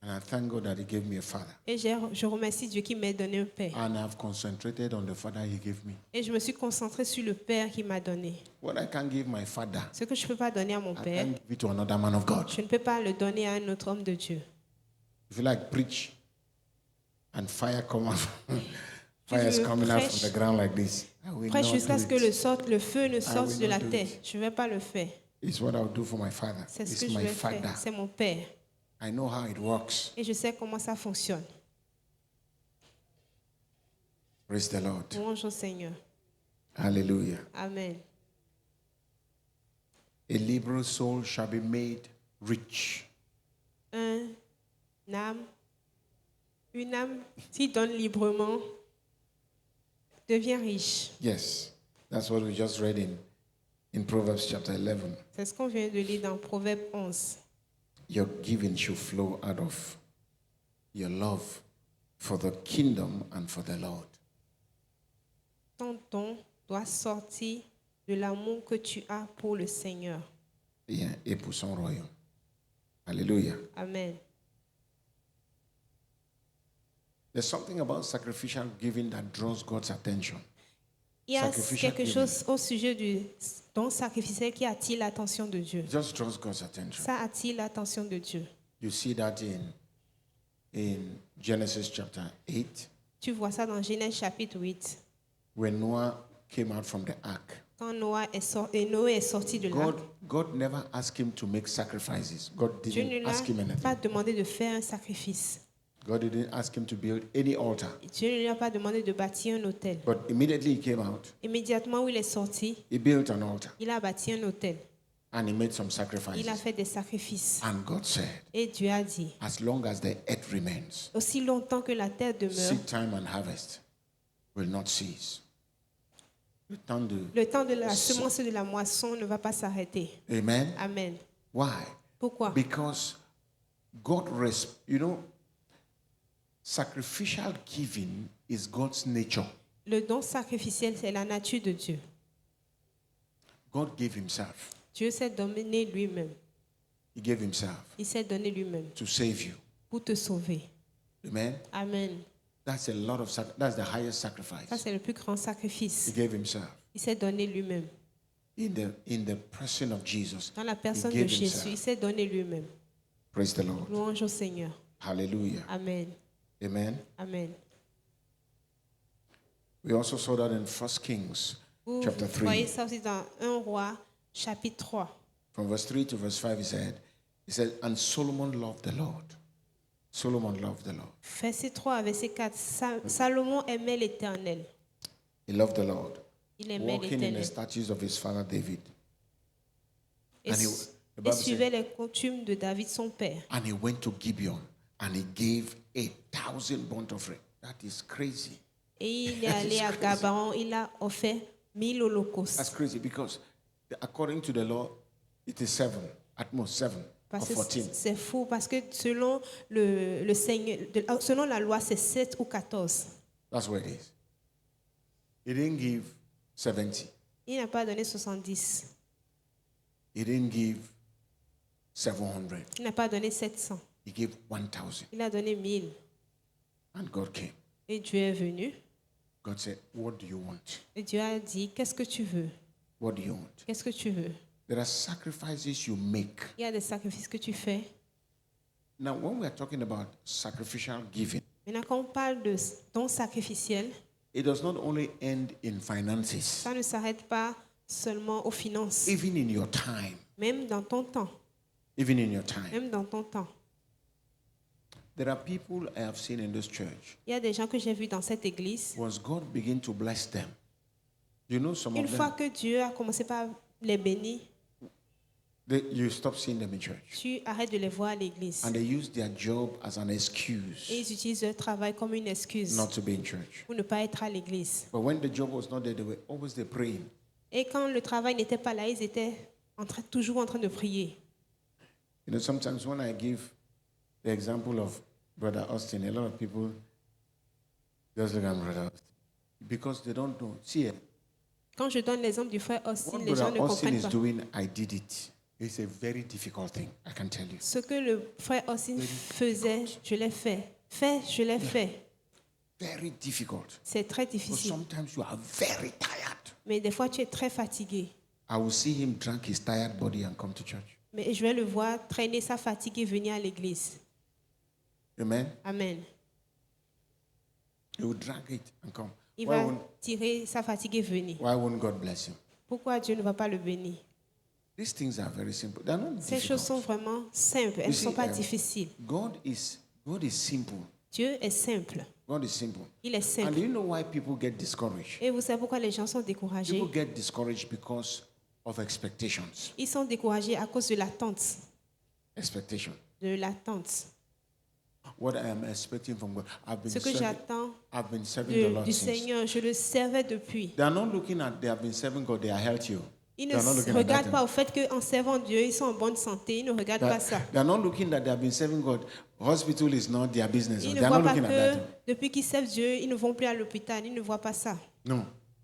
And I thank God that He gave me a father. Et je remercie Dieu qui m'a donné un père. And I've concentrated on the father He gave me. Et je me suis concentrée sur le père qu'il m'a donné. What I can't give my father, Ce que je ne peux pas donner à mon I père, can't give it to another man of God. je ne peux pas le donner à un autre homme de Dieu. If you like, preach, and fire come out. Fire is veux coming out from prêche- the ground like this. I will Prêche not jusqu'à do ce que it. le feu ne sorte will de la not do terre. it. Je ne vais pas le faire. It's what I'll do for my father. C'est ce It's que je my vais faire. father. C'est mon père. I know how it works. Et je sais comment ça fonctionne. Praise the Lord. Louange au Seigneur. Hallelujah. Amen. A liberal soul shall be made rich. Une âme qui donne librement devient riche. Yes, that's what we just read in Proverbs chapter 11. C'est ce qu'on vient de lire dans Proverbe 11. Your giving should flow out of your love for the kingdom and for the Lord. Ton don doit sortir de l'amour que tu as pour le Seigneur. Yeah, et pour son royaume. Hallelujah. Amen. There's something about sacrificial giving that draws God's attention. Il y a Sacrificial quelque giving. chose au sujet du don sacrificiel qui attire l'attention de Dieu. It just draws God's attention. Ça attire l'attention de Dieu. You see that in Genesis chapter 8, Tu vois ça dans Genèse chapitre 8. when Noah came out from the ark. Quand Noé est sorti de l'arc, God never asked him to make sacrifices. God Dieu ne didn't l'a ask him pas anything. demandé de faire un sacrifice. God didn't ask him to build any altar. Dieu ne lui a pas demandé de bâtir un autel. But immediately he came out, Immédiatement où il est sorti, he built an altar il a bâti un autel. and he made some Il a sacrifices. fait des sacrifices. And God said, Et Dieu a dit, as long as the earth remains, aussi longtemps que la terre demeure, seed time and harvest will not cease. Le temps de... le temps de la semence et de la moisson ne va pas s'arrêter. Amen. Amen. Why? Pourquoi? Because sacrificial giving is God's nature. Le don sacrificiel, c'est la nature de Dieu. God gave himself. Dieu s'est donné lui-même. He gave himself Il s'est donné lui-même to save you. pour te sauver. Amen. Amen. That's that's the highest sacrifice. Ça, c'est le plus grand sacrifice. He gave himself. Il s'est donné lui-même. In the person of Jesus, Dans la personne he de gave Jésus, himself. il s'est donné lui-même. Praise the Lord. Louange au Seigneur. Hallelujah. Amen. Amen. Amen. We also saw that in 1 Kings Vous chapter voyez 3. ça aussi dans 1 Roi, chapitre 3. From verse 3 to verse 5, he said, and Solomon loved the Lord. Solomon loved the Lord. Verset 3 à verset 4. Salomon aimait l'Éternel. He loved the Lord, Il aimait walking in the l'Éternel. statutes of his father David. Et, And he- the et Bible suivait les coutumes de David son père. And he went to Gibeon and he gave 1,000 burnt offering. That is crazy. Et il est That allé is à crazy. Gabaon, il a offert 1000 That's holocaustes. crazy because according to the law, it is 7, at most 7 or Parce que 14. c'est fou, parce que selon le Seigneur, selon la loi, c'est 7 ou 14. That's what it is. He didn't give 70. Il n'a pas donné 70. He didn't give 700. Il n'a pas donné 700. He gave 1,000. Il a donné 1000. And God came. Et Dieu est venu. God said, what do you want? Et Dieu a dit, qu'est-ce que tu veux? What do you want? Qu'est-ce que tu veux? There are sacrifices you make. Il y a des sacrifices que tu fais. Now, when we are talking about sacrificial giving, Maintenant, quand on parle de don sacrificiel, it does not only end in finances, ça ne s'arrête pas seulement aux finances. even in your time. Même dans ton temps. Even in your time. Même dans ton temps. There are people I have seen in this church. Il y a des gens que j'ai vus dans cette église. Once God began to bless them, you know some Une of fois them, que Dieu a commencé par les bénir, you stop seeing them in church. tu arrêtes de les voir à l'église. And they use their job as an Et excuse ils utilisent leur travail comme une excuse not to be in church. pour ne pas être à l'église. But when the job was not there, they were always there praying. Et quand le travail n'était pas là, ils étaient toujours en train de prier. You know, sometimes when I give the example of Brother Austin, a lot of people just look at Brother Austin because they don't know. See, Quand je donne l'exemple du frère Austin, what les gens Brother ne Austin comprennent is pas. doing, I did it. It's a very difficult thing, I can tell you. Ce que le frère Austin faisait, je l'ai fait. Je l'ai fait. Very difficult. C'est très Because difficile. sometimes you are very tired. Mais des fois, tu es très fatigué. I will see him drag his tired body and come to church. Mais je vais le voir traîner sa fatigue et venir à l'église. Amen. Amen. He will drag it and come. Il Why va won't, tirer sa fatigue et venir. why won't God bless him? Pourquoi Dieu ne va pas le bénir? These things are very simple. They're not Ces choses sont difficult. vraiment simples. Elles ne You sont see, pas difficiles. God is simple. Dieu est simple. God is simple. Il est And simple. you know why people get discouraged? Et vous savez pourquoi les gens sont découragés? People get discouraged because of expectations. Ils sont découragés à cause de l'attente. Expectation. De l'attente. What I am expecting from God. Ce que j'attends I've been serving the Lord du since. Seigneur, je le servais depuis. They are not looking at they have been serving God, they are healthy. Ils They are not ne looking at regardent that. pas au fait qu'en servant Dieu, ils sont en bonne santé. Ils ne regardent pas ça. They are not looking that they have been serving God. Hospital is not their business. Ils They ne are voient not pas looking que at that. depuis qu'ils servent Dieu, ils ne vont plus à l'hôpital. Ils ne voient pas ça. No.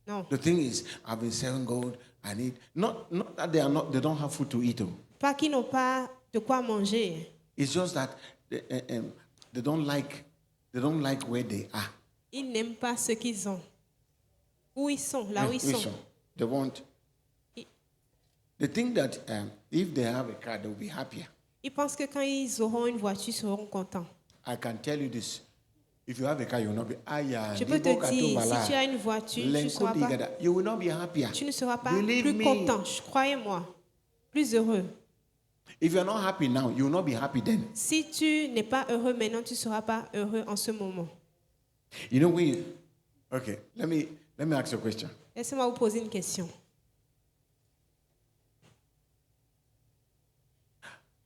Non. The thing is, I've been serving God. I need not that they don't have food to eat. Pas qu'ils n'ont pas de quoi manger. It's just that they don't like where they are. Ils n'aiment pas ce qu'ils ont. Où ils sont, là où ils sont. They want. They think that if they have a car, they'll be happier. Ils pensent que quand ils auront une voiture, ils seront contents. I can tell you this. If you have a car, you will not be. Je peux te dire, si tu as une voiture, You will not be happier. tu ne seras pas Believe plus me. content, croyez-moi, plus heureux. If you are not happy now, you will not be happy then. Si tu n'es pas heureux maintenant, tu ne seras pas heureux en ce moment. You know when you, okay, let me ask you a question. Laissez-moi vous poser une question.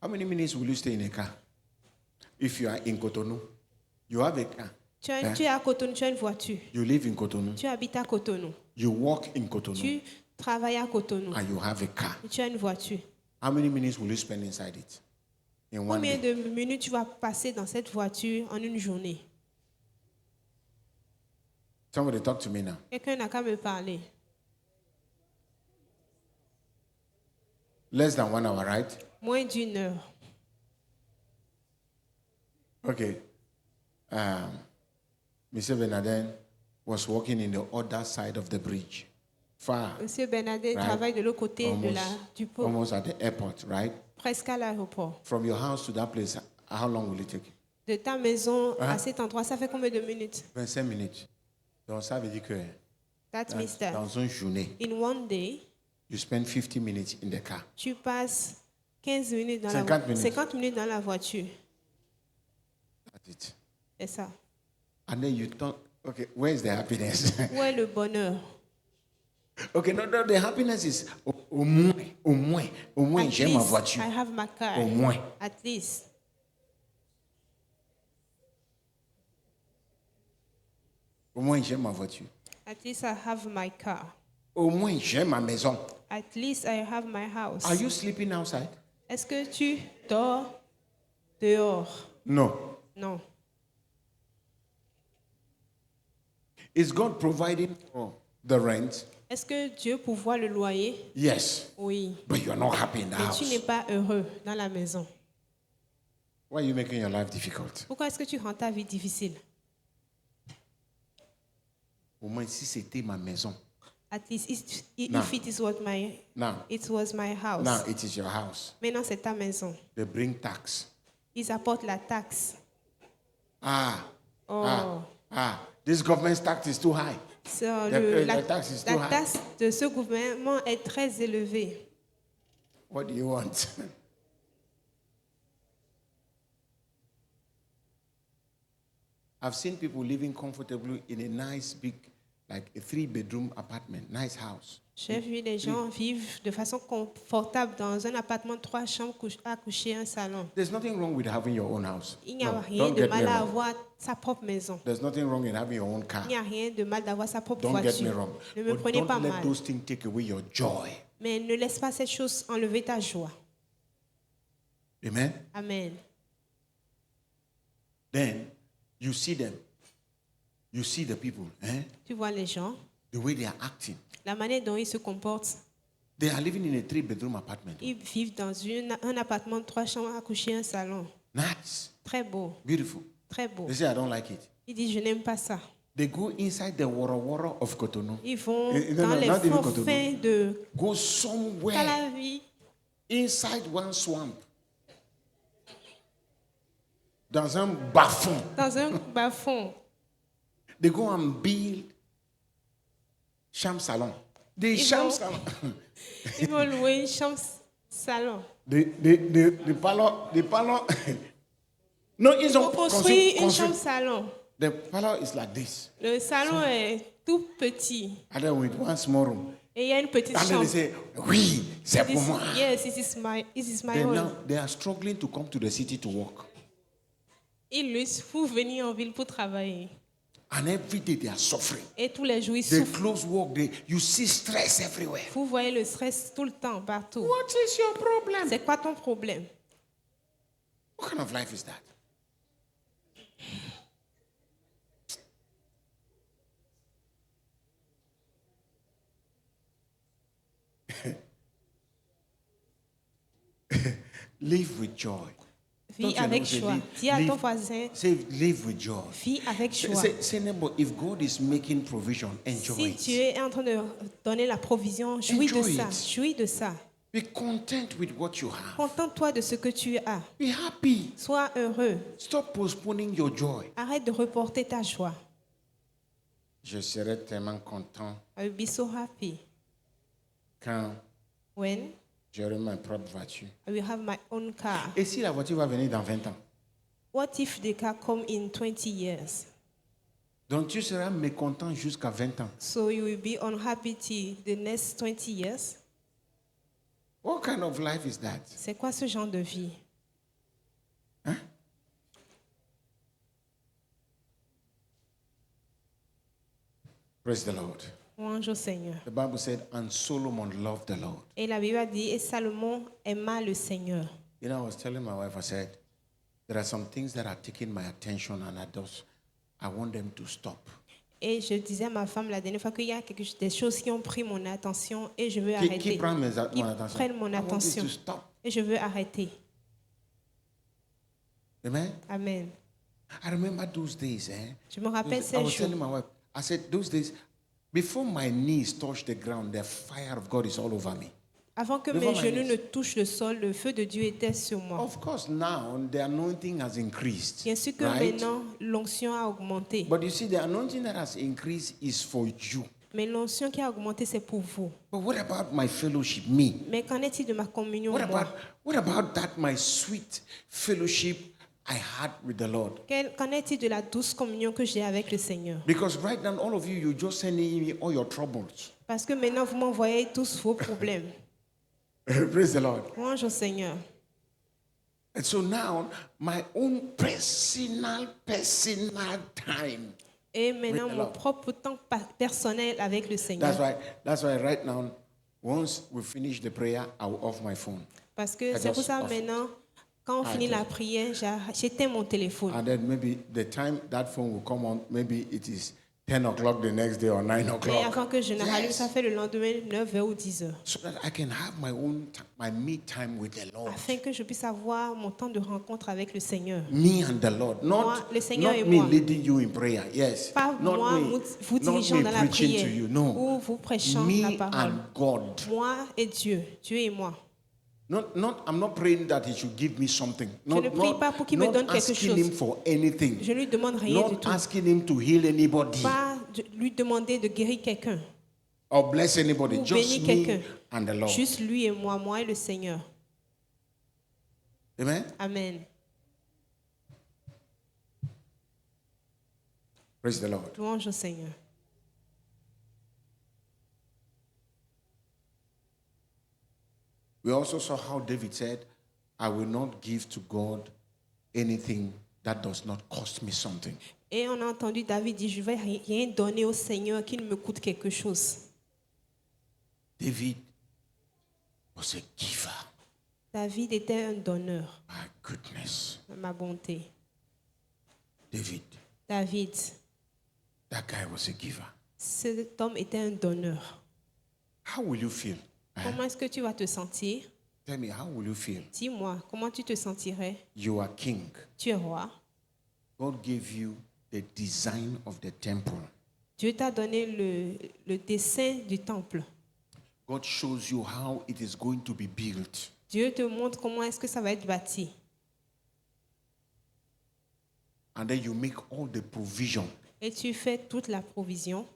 How many minutes will you stay in a car? If you are in Cotonou, you have a car. Tu es à Cotonou, tu as une voiture. You live in Cotonou. Tu habites à Cotonou. You work in Cotonou. Tu travailles à Cotonou. And you have a car. Et tu as une voiture. How many minutes will you spend inside it? In one Combien day? de minutes tu vas passer dans cette voiture en une journée? Somebody talk to me now. Quelqu'un n'a qu'à me parler. Less than 1 hour, right? Moins d'une heure. Okay. Mr. Bernardin was working in the other side of the bridge. Far. Monsieur Bernadette Right. travaille de l'autre côté du pont, Almost at the airport, right? presque à l'aéroport. From your house to that place, how long will it take? De ta maison à cet endroit, ça fait combien de minutes? 25 minutes. Donc ça veut dire que That means that dans une journée, in one day, you spend 50 minutes in the car. tu passes 15 minutes dans 50 minutes. 50 minutes dans la voiture. That's it. C'est ça. And then you thought, okay, where is the happiness? Où est le bonheur? Okay, no, the happiness is au moins, At j'ai ma least voiture. I have my car. Au moins. At least. Au moins, j'ai ma voiture. At least I have my car. Au moins, j'ai ma maison. At least I have my house. Are you sleeping outside? Est-ce que tu dors dehors? No. Non. Is God providing for the rent? Est-ce que Dieu pourvoit le loyer? Yes. Oui. But you are not happy in the Mais tu n'es house. pas heureux dans la maison. Why are you making your life difficult? Pourquoi est-ce que tu rends ta vie difficile? Au moins, si c'était ma maison. At least Now. if it is what Now, it was my house. now it is your house. Maintenant c'est ta maison. They bring tax. Ils apportent la taxe. Oh. This government's tax is too high. So, The tax is too la high. taxe de ce gouvernement est très élevée. What do you want? I've seen people living comfortably in a nice big, like a 3-bedroom apartment, nice house. J'ai vu des gens vivre de façon confortable dans un appartement de 3 chambres à coucher, un salon. There's nothing wrong with having your own house. Il n'y a No, rien don't de get mal me à wrong. avoir sa propre maison. There's nothing wrong in having your own car. Il n'y a rien de mal d'avoir sa propre Don't get me voiture. wrong. Ne me But prenez pas don't let mal. those things take away your joy. Mais ne laisse pas cette chose enlever ta joie. Amen? Amen. Then you see them. You see the people, Tu vois les gens, the way they are acting. la manière dont ils se comportent. They are living in a 3-bedroom apartment. Ils vivent dans un appartement de 3 chambres à coucher, un salon. Nice, Très beau, beautiful. très beau. They say, I don't like it. Ils disent, je n'aime pas ça. They go inside the wara of Cotonou. Ils vont No, dans no, les not even fonds Cotonou. fins de Go somewhere Calavi, inside one swamp. Dans un bas-fond. dans un bas-fond. They go and build sham salon. The Ils sham vont- salon. Ils vont louer une chambre salon. The parlor. No, ils Ils ont vont construire une construit- chambre salon. The parlor is like this. Le salon est tout petit. And then with one small room. Et il y a une petite And then chambre. they say, oui, c'est pour moi. Yes, this is my Then now own. they are struggling to come to the city to work. Ils luttent pour venir en ville pour travailler. And every day they are suffering. Et tous les jours, ils They souffrent. close work. You see stress everywhere. Vous voyez le stress tout le temps, partout. What is your problem? C'est quoi ton problème? What kind of life is that? Live with joy. Don't Vis you avec know, say, joie. live- Dis à ton live- voisin, Say, live with joy. vis avec joie. Say, neighbor, if God is making provision, enjoy Si it. Dieu est en train de donner la provision, jouis de Enjoy ça. it. Jouis de ça. Be content with what you have. Contente-toi de ce que tu as. Be happy. Sois heureux. Stop postponing your joy. Arrête de reporter ta joie. Je serai tellement content I will be so happy quand when j'aurai ma propre voiture. I will have my own car. Et si la voiture va venir dans 20 ans? What if the car come in 20 years? Donc tu seras mécontent jusqu'à 20 ans. So you will be unhappy till the next 20 years? What kind of life is that? C'est quoi ce genre de vie? Praise the Lord. Louange au Seigneur. The Bible said, and Solomon loved the Lord. Et la Bible a dit, et Salomon aima le Seigneur. You know, I was telling my wife, I said, there are some things that are taking my attention and I want them to stop. Et je disais à ma femme la dernière fois qu'il y a des choses qui ont pris mon attention et je veux arrêter. Qui prend mon Qui attention? prennent mon I want it attention to stop. et je veux arrêter. Amen. Amen. I remember those days. Je me rappelle I ces was jours. telling my wife, I said, those days, before my knees touch the ground, the fire of God is all over me. Avant que Devant mes my genoux knees. ne touchent le sol, le feu de Dieu était sur moi. Of course, now the anointing has increased. Bien sûr que Right? maintenant, l'onction a augmenté. But you see, the anointing that has increased is for you. Mais l'onction qui a augmenté, c'est pour vous. But what about my fellowship, me? Mais qu'en est-il de ma communion, moi? What about that, my sweet fellowship I had with the Lord? Qu'en est-il de la douce communion que j'ai avec le Seigneur? Because right now, all of you, you're just sending me all your troubles. Parce que maintenant, vous m'envoyez tous vos problèmes. Praise the Lord. Louange au Seigneur. And so now, my own personal time. Et maintenant, With the mon Lord. propre temps personnel avec le Seigneur. That's why right now, once we finish the prayer, I will off my phone. Parce que I c'est pour just ça off it. maintenant, quand on finit la prière, j'éteins mon téléphone. And then maybe the time that phone will come on, maybe it is 10 o'clock the next day or 9 Et o'clock. avant que je ne rallume, ça fait le lendemain 9h ou 10h. So that I can have my me time with the Lord. Afin que je puisse avoir mon temps de rencontre avec le Seigneur. Me and the Lord. Moi, le Seigneur Not et me moi. leading you in prayer. Yes. Pas Not moi me, vous not dirigeant me dans la preaching prière to you. No. ou vous prêchant la Me parole. and God. Moi et Dieu, Dieu et moi. I'm not praying that He should give me something. Je ne prie pas pour qu'il me donne quelque asking chose. Him for anything. Je ne lui demande rien du Not tout. asking Him to heal anybody Pas de lui demander de guérir quelqu'un or bless anybody. ou Just bénir me quelqu'un. and the Lord. Juste lui et moi et le Seigneur. Amen. Amen. Praise the Lord. Louange au Seigneur. We also saw how David said, I will not give to God anything that does not cost me something. Et on a entendu David dire, je ne vais rien donner au Seigneur qui ne me coûte quelque chose. David was a giver. David était un donneur. My goodness. Ma bonté. David, David, that guy was a giver. cet homme était un donneur. How will you feel? Comment est-ce que tu vas te sentir? Tell me, how will you feel? Dis-moi, comment tu te sentirais? You are king. Tu es roi. God gave you the design of the temple. Dieu t'a donné le dessin du temple. God shows you how it is going to be built. Dieu te montre comment est-ce que ça va être bâti. And then you make all the provision Et tu fais toute la provision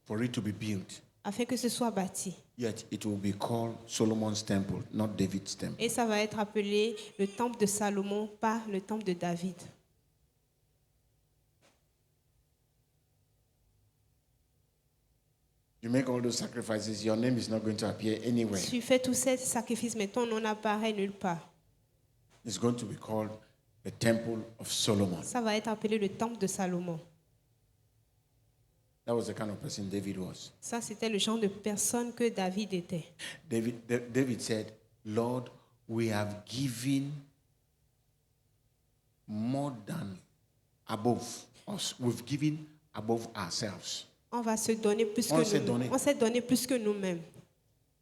for it to be built. afin que ce soit bâti. Yet it will be called Solomon's temple, not David's temple. Et ça va être appelé le temple de Salomon, pas le temple de David. You make all those sacrifices, your name is not going to appear anywhere. Tu fais tous ces sacrifices, mais ton nom n'apparaît nulle part. It's going to be called the temple of Solomon. Ça va être appelé le temple de Salomon. That was the kind of person David was. Ça, c'était le genre de personne que David était. David said, Lord, we have given more than above us. We've given above ourselves. On va se donner plus On que s'est nous. donné. On s'est donné plus que nous-mêmes.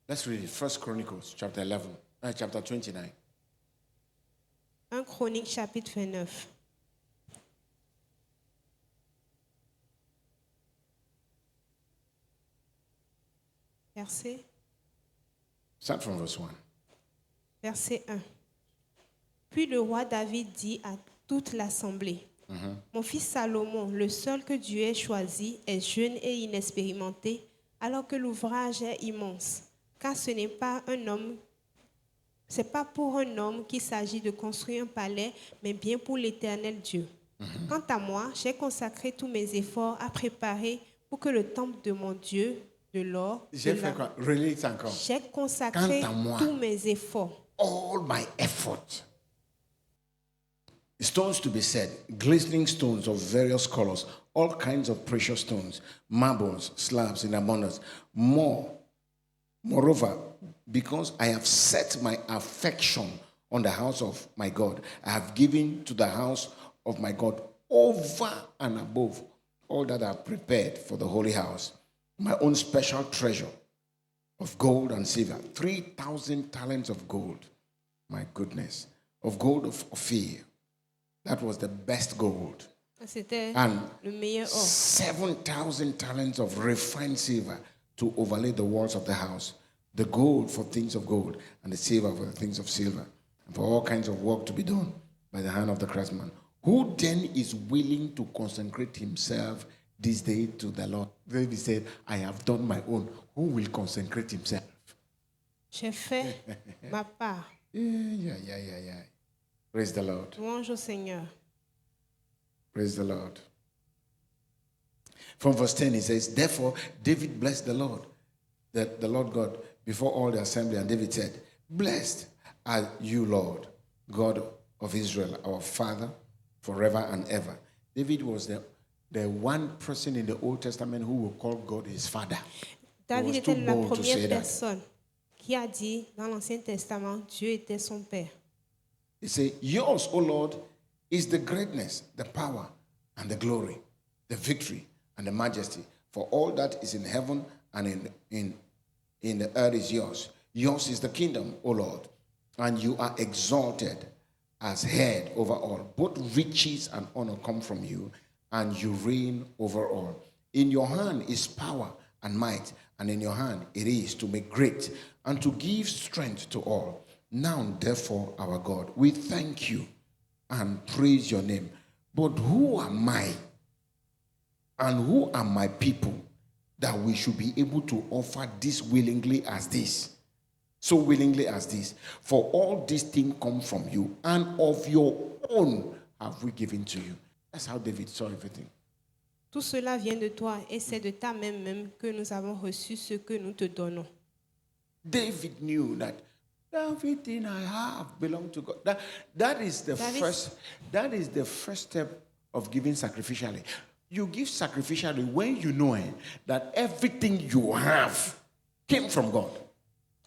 Let's read it. 1 Chronicles chapter 29. 1 Chronique chapitre 29. Verset Start from verse 1. Verset 1. Puis le roi David dit à toute l'assemblée, Mon fils Salomon, le seul que Dieu ait choisi, est jeune et inexpérimenté, alors que l'ouvrage est immense. Car ce n'est pas pour un homme qu'il s'agit de construire un palais, mais bien pour l'Éternel Dieu. Quant à moi, j'ai consacré tous mes efforts à préparer pour que le temple de mon Dieu, de l'or, J'ai fait quoi? Relate encore. j'ai consacré Quant à moi. tous mes efforts. All my effort. Stones to be set, glistening stones of various colors, all kinds of precious stones, marbles, slabs in abundance. Moreover, because I have set my affection on the house of my God, I have given to the house of my God over and above all that I have prepared for the holy house, my own special treasure of gold and silver, 3,000 talents of gold. My goodness. Of gold of Ophir. That was the best gold. C'était And le meilleur or. 7,000 talents of refined silver to overlay the walls of the house. The gold for things of gold, and the silver for the things of silver, and for all kinds of work to be done by the hand of the craftsman. Who then is willing to consecrate himself this day to the Lord? David said, I have done my own. Who will consecrate himself? J'ai fait ma part. Yeah. Praise the Lord. Louange au Seigneur. Praise the Lord. From verse 10, he says, Therefore, David blessed the Lord, the Lord God, before all the assembly. And David said, Blessed are you, Lord, God of Israel, our Father, forever and ever. David was the one person in the Old Testament who will call God his Father. David was était too la bold to say première that. personne qui a dit dans l'Ancien Testament, Dieu était son Père. He said, Yours, O Lord, is the greatness, the power, and the glory, the victory, and the majesty. For all that is in heaven and in the earth is yours. Yours is the kingdom, O Lord, and you are exalted as head over all. Both riches and honor come from you, and you reign over all. In your hand is power and might, and in your hand it is to make great and to give strength to all. Now, therefore, our God, we thank you and praise your name. But who am I and who are my people that we should be able to offer this willingly as this? So willingly as this. For all these things come from you, and of your own have we given to you. That's how David saw everything. Tout cela vient de toi et c'est de ta main même que nous avons reçu ce que nous te donnons. David knew that everything I have belongs to God. That is the first step of giving sacrificially. You give sacrificially when you know that everything you have came from God.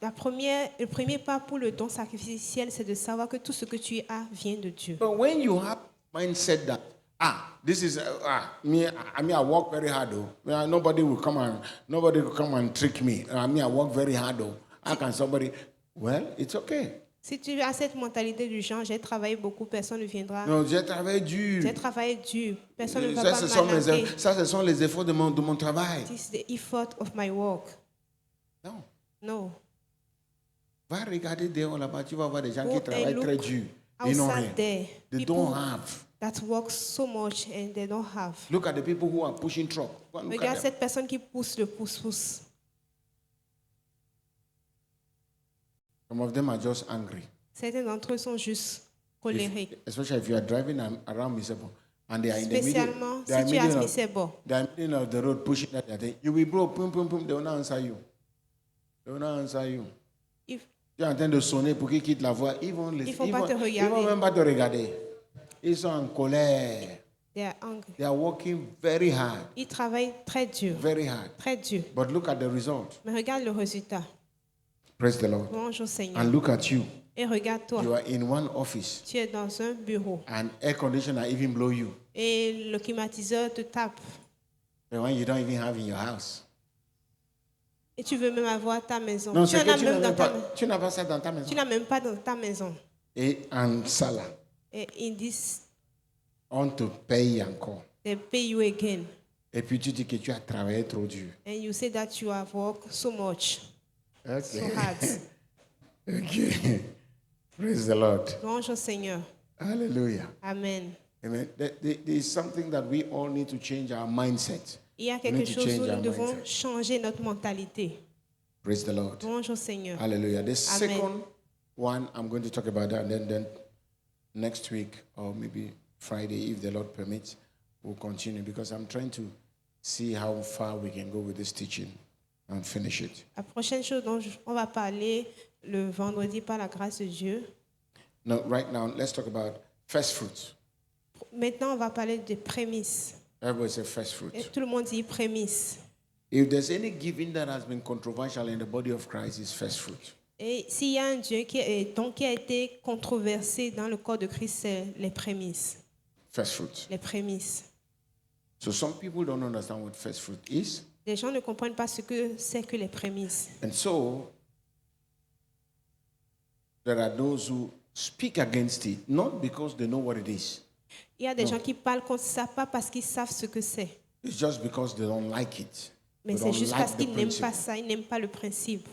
Le premier pas pour le don sacrificiel, c'est de savoir que tout ce que tu as vient de Dieu. But when you have mindset that this is me. I work very hard though. Nobody will come and trick me. I work very hard though. How can somebody? Well, it's okay. Si tu as cette mentalité du genre, j'ai travaillé beaucoup, personne ne viendra. Non, j'ai travaillé dur. J'ai travaillé dur, personne ne va Ça, pas ce m'arnaquer. sont les efforts de mon travail. This is the effort of my work. Non. No. Va regarder dehors là-bas, tu vas voir des gens Go qui travaillent and très look dur. Ils n'ont rien. outside there, They people don't have. that work so much and they don't have. Look at the people who are pushing truck. Go and look Regarde at them. cette personne qui pousse le pouce-pouce. Some of them are just angry. Certains d'entre eux sont juste colériques. Especially if you are driving around Misebo and they are in the Spécialement middle. They are si tu in as the mis middle ses bords. they are in the middle of the road pushing that thing. You will blow, pum, pum, pum, they will not answer you. They will not answer you. If- Tu es en train de sonner pour qu'ils quittent la voie. Ils vont pas te regarder. vont même pas te regarder. Ils sont en colère. They are angry. They are working very hard. Ils travaillent très dur, Very hard. très dur. But look at the result. Mais regarde le résultat. Praise the Lord. Louange au Seigneur. And look at you. Et regarde-toi. You are in one office Tu es dans un bureau and air conditioner even blow you. et le climatiseur te tape. The one you don't even have in your house. Et tu veux même avoir ta maison. Non, Tu c'est en as que tu même n'as dans ta pas, maison. tu n'as pas ça dans ta maison. Tu n'as même pas dans ta maison. Et en sala, Et ils disent, on te paye encore. they pay you again. Et puis tu dis que tu as travaillé trop dur. And you say that you have worked so much, so Okay. hard. Okay. Praise the Lord. Louange au Seigneur. Hallelujah. Amen. Amen. There is something that we all need to change our mindset. Il y a We quelque need to chose change où our nous devons mindset. changer notre mentalité. Praise the Lord. Louange au Seigneur. Hallelujah. The second one, I'm going to talk about that, and then next week, or maybe Friday, if the Lord permits, we'll continue, because I'm trying to see how far we can go with this teaching and finish it. La prochaine chose dont on va parler le vendredi par la grâce de Dieu. Now, right now, let's talk about first fruits. Maintenant, on va parler des prémices. Everybody say first fruit. Et tout le monde dit prémices. If there's any giving that has been controversial in the body of Christ, it's first fruit. Et s'il y a un Dieu qui a été controversé dans le corps de Christ, c'est les prémices. First fruit. Les prémices. So some people don't understand what first fruit is. Les gens ne comprennent pas ce que c'est que les prémices. And so there are those who speak against it, not because they know what it is. Il y a des gens qui parlent contre ça, pas parce qu'ils savent ce que c'est, It's just because they don't like it. mais They c'est don't juste like parce the qu'ils n'aiment principle. pas ça, ils n'aiment pas le principe.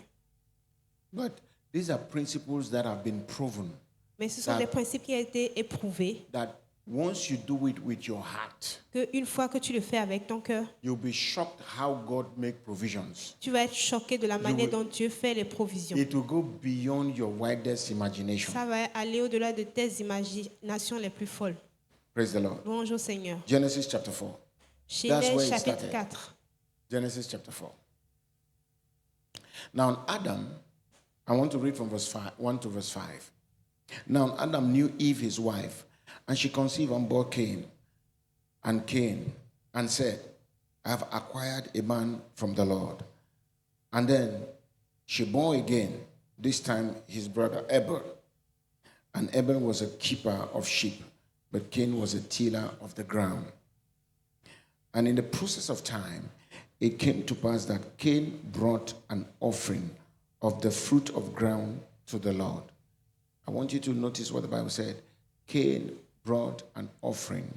But these are principles that have been proven, Mais ce sont des principes qui ont été éprouvés, that once you do it with your heart, qu'une fois que tu le fais avec ton cœur, you'll be shocked how God make provisions. tu vas être choqué de la manière dont Dieu fait les provisions. It will go beyond your widest imagination. Ça va aller au-delà de tes imaginations les plus folles. Praise the Lord. Louange au Seigneur. Genesis chapter 4. That's Genèse where it chapitre started. 4. Genesis chapter 4. Now Adam, I want to read from verse 1 to verse 5. Now Adam knew Eve his wife, and she conceived and bore Cain, and said, I have acquired a man from the Lord. And then she bore again, this time his brother Abel. And Abel was a keeper of sheep, but Cain was a tiller of the ground. And in the process of time, it came to pass that Cain brought an offering of the fruit of ground to the Lord. I want you to notice what the Bible said. Cain brought an offering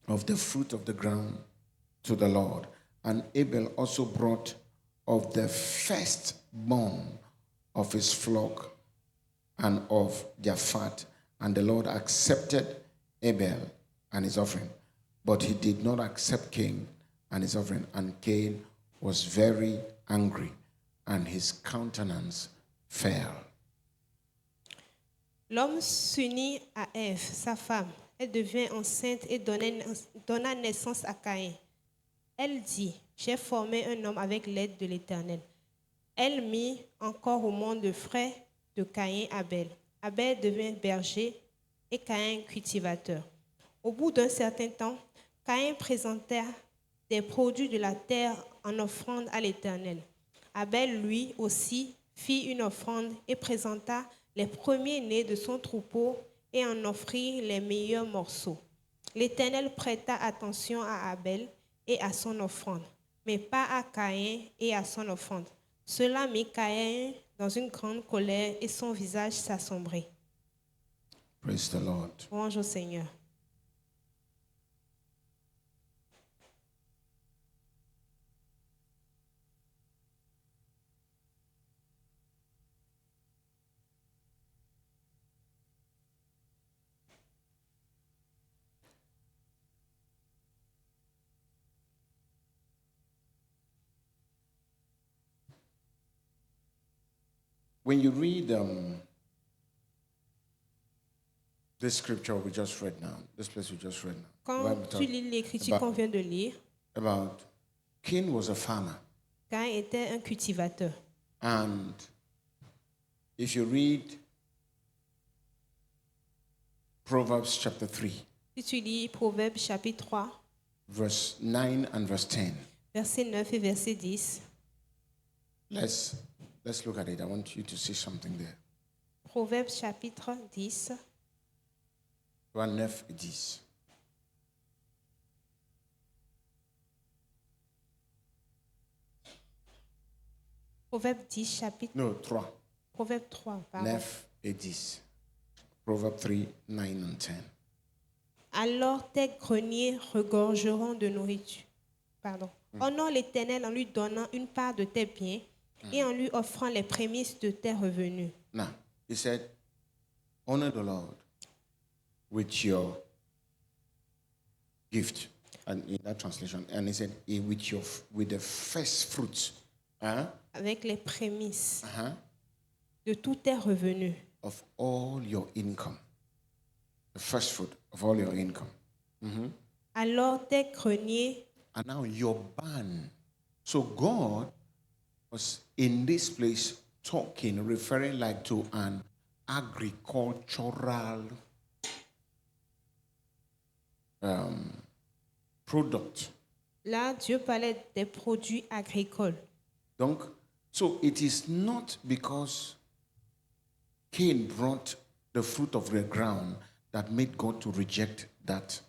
of the fruit of the ground to the Lord. And Abel also brought of the firstborn of his flock and of their fat. And the Lord accepted Abel and his offering. But he did not accept Cain and his offering. And Cain was very angry, and his countenance fell. L'homme s'unit à Ève, sa femme. Elle devint enceinte et donna naissance à Caïn. Elle dit, j'ai formé un homme avec l'aide de l'Éternel. Elle mit encore au monde le frère de Caïn, Abel. Abel devint berger et Caïn cultivateur. Au bout d'un certain temps, Caïn présenta des produits de la terre en offrande à l'Éternel. Abel, lui aussi, fit une offrande et présenta les premiers-nés de son troupeau et en offrit les meilleurs morceaux. L'Éternel prêta attention à Abel et à son offrande, mais pas à Caïn et à son offrande. Cela mit Caïn dans une grande colère et son visage s'assombrit. Praise the Lord. Louange au Seigneur. When you read this scripture we just read now, this place we just read now, Quand Bible tu talk lis l'écriture qu'on vient de lire, about Cain was a farmer. Caïn était un cultivateur. And if you read Proverbs chapter 3, Si tu lis Proverbes chapitre 3, verse 9 and verse 10, verset 9 et verset 10, let's look at it. I want you to see something there. Proverbes chapitre 10, 9 et 10. Proverbes 10, chapitre, No, 3. Proverbes 3, pardon. 9 et 10. Proverbs 3, 9 and 10. Alors tes greniers regorgeront de nourriture. Pardon. Honore l'Éternel en lui donnant une part de tes biens et en lui offrant les prémices de tes revenus. Now, he said, honor the Lord with your gift. And in that translation, and he said, with the first fruits Avec les prémices de tous tes revenus. of all your income. The first fruit of all your income. Alors tes greniers, And now your barn. So God was in this place talking, referring like to an agricultural product. là Dieu parlait des produits agricoles. Donc, so it is not because Cain brought the fruit of the ground that made God to reject that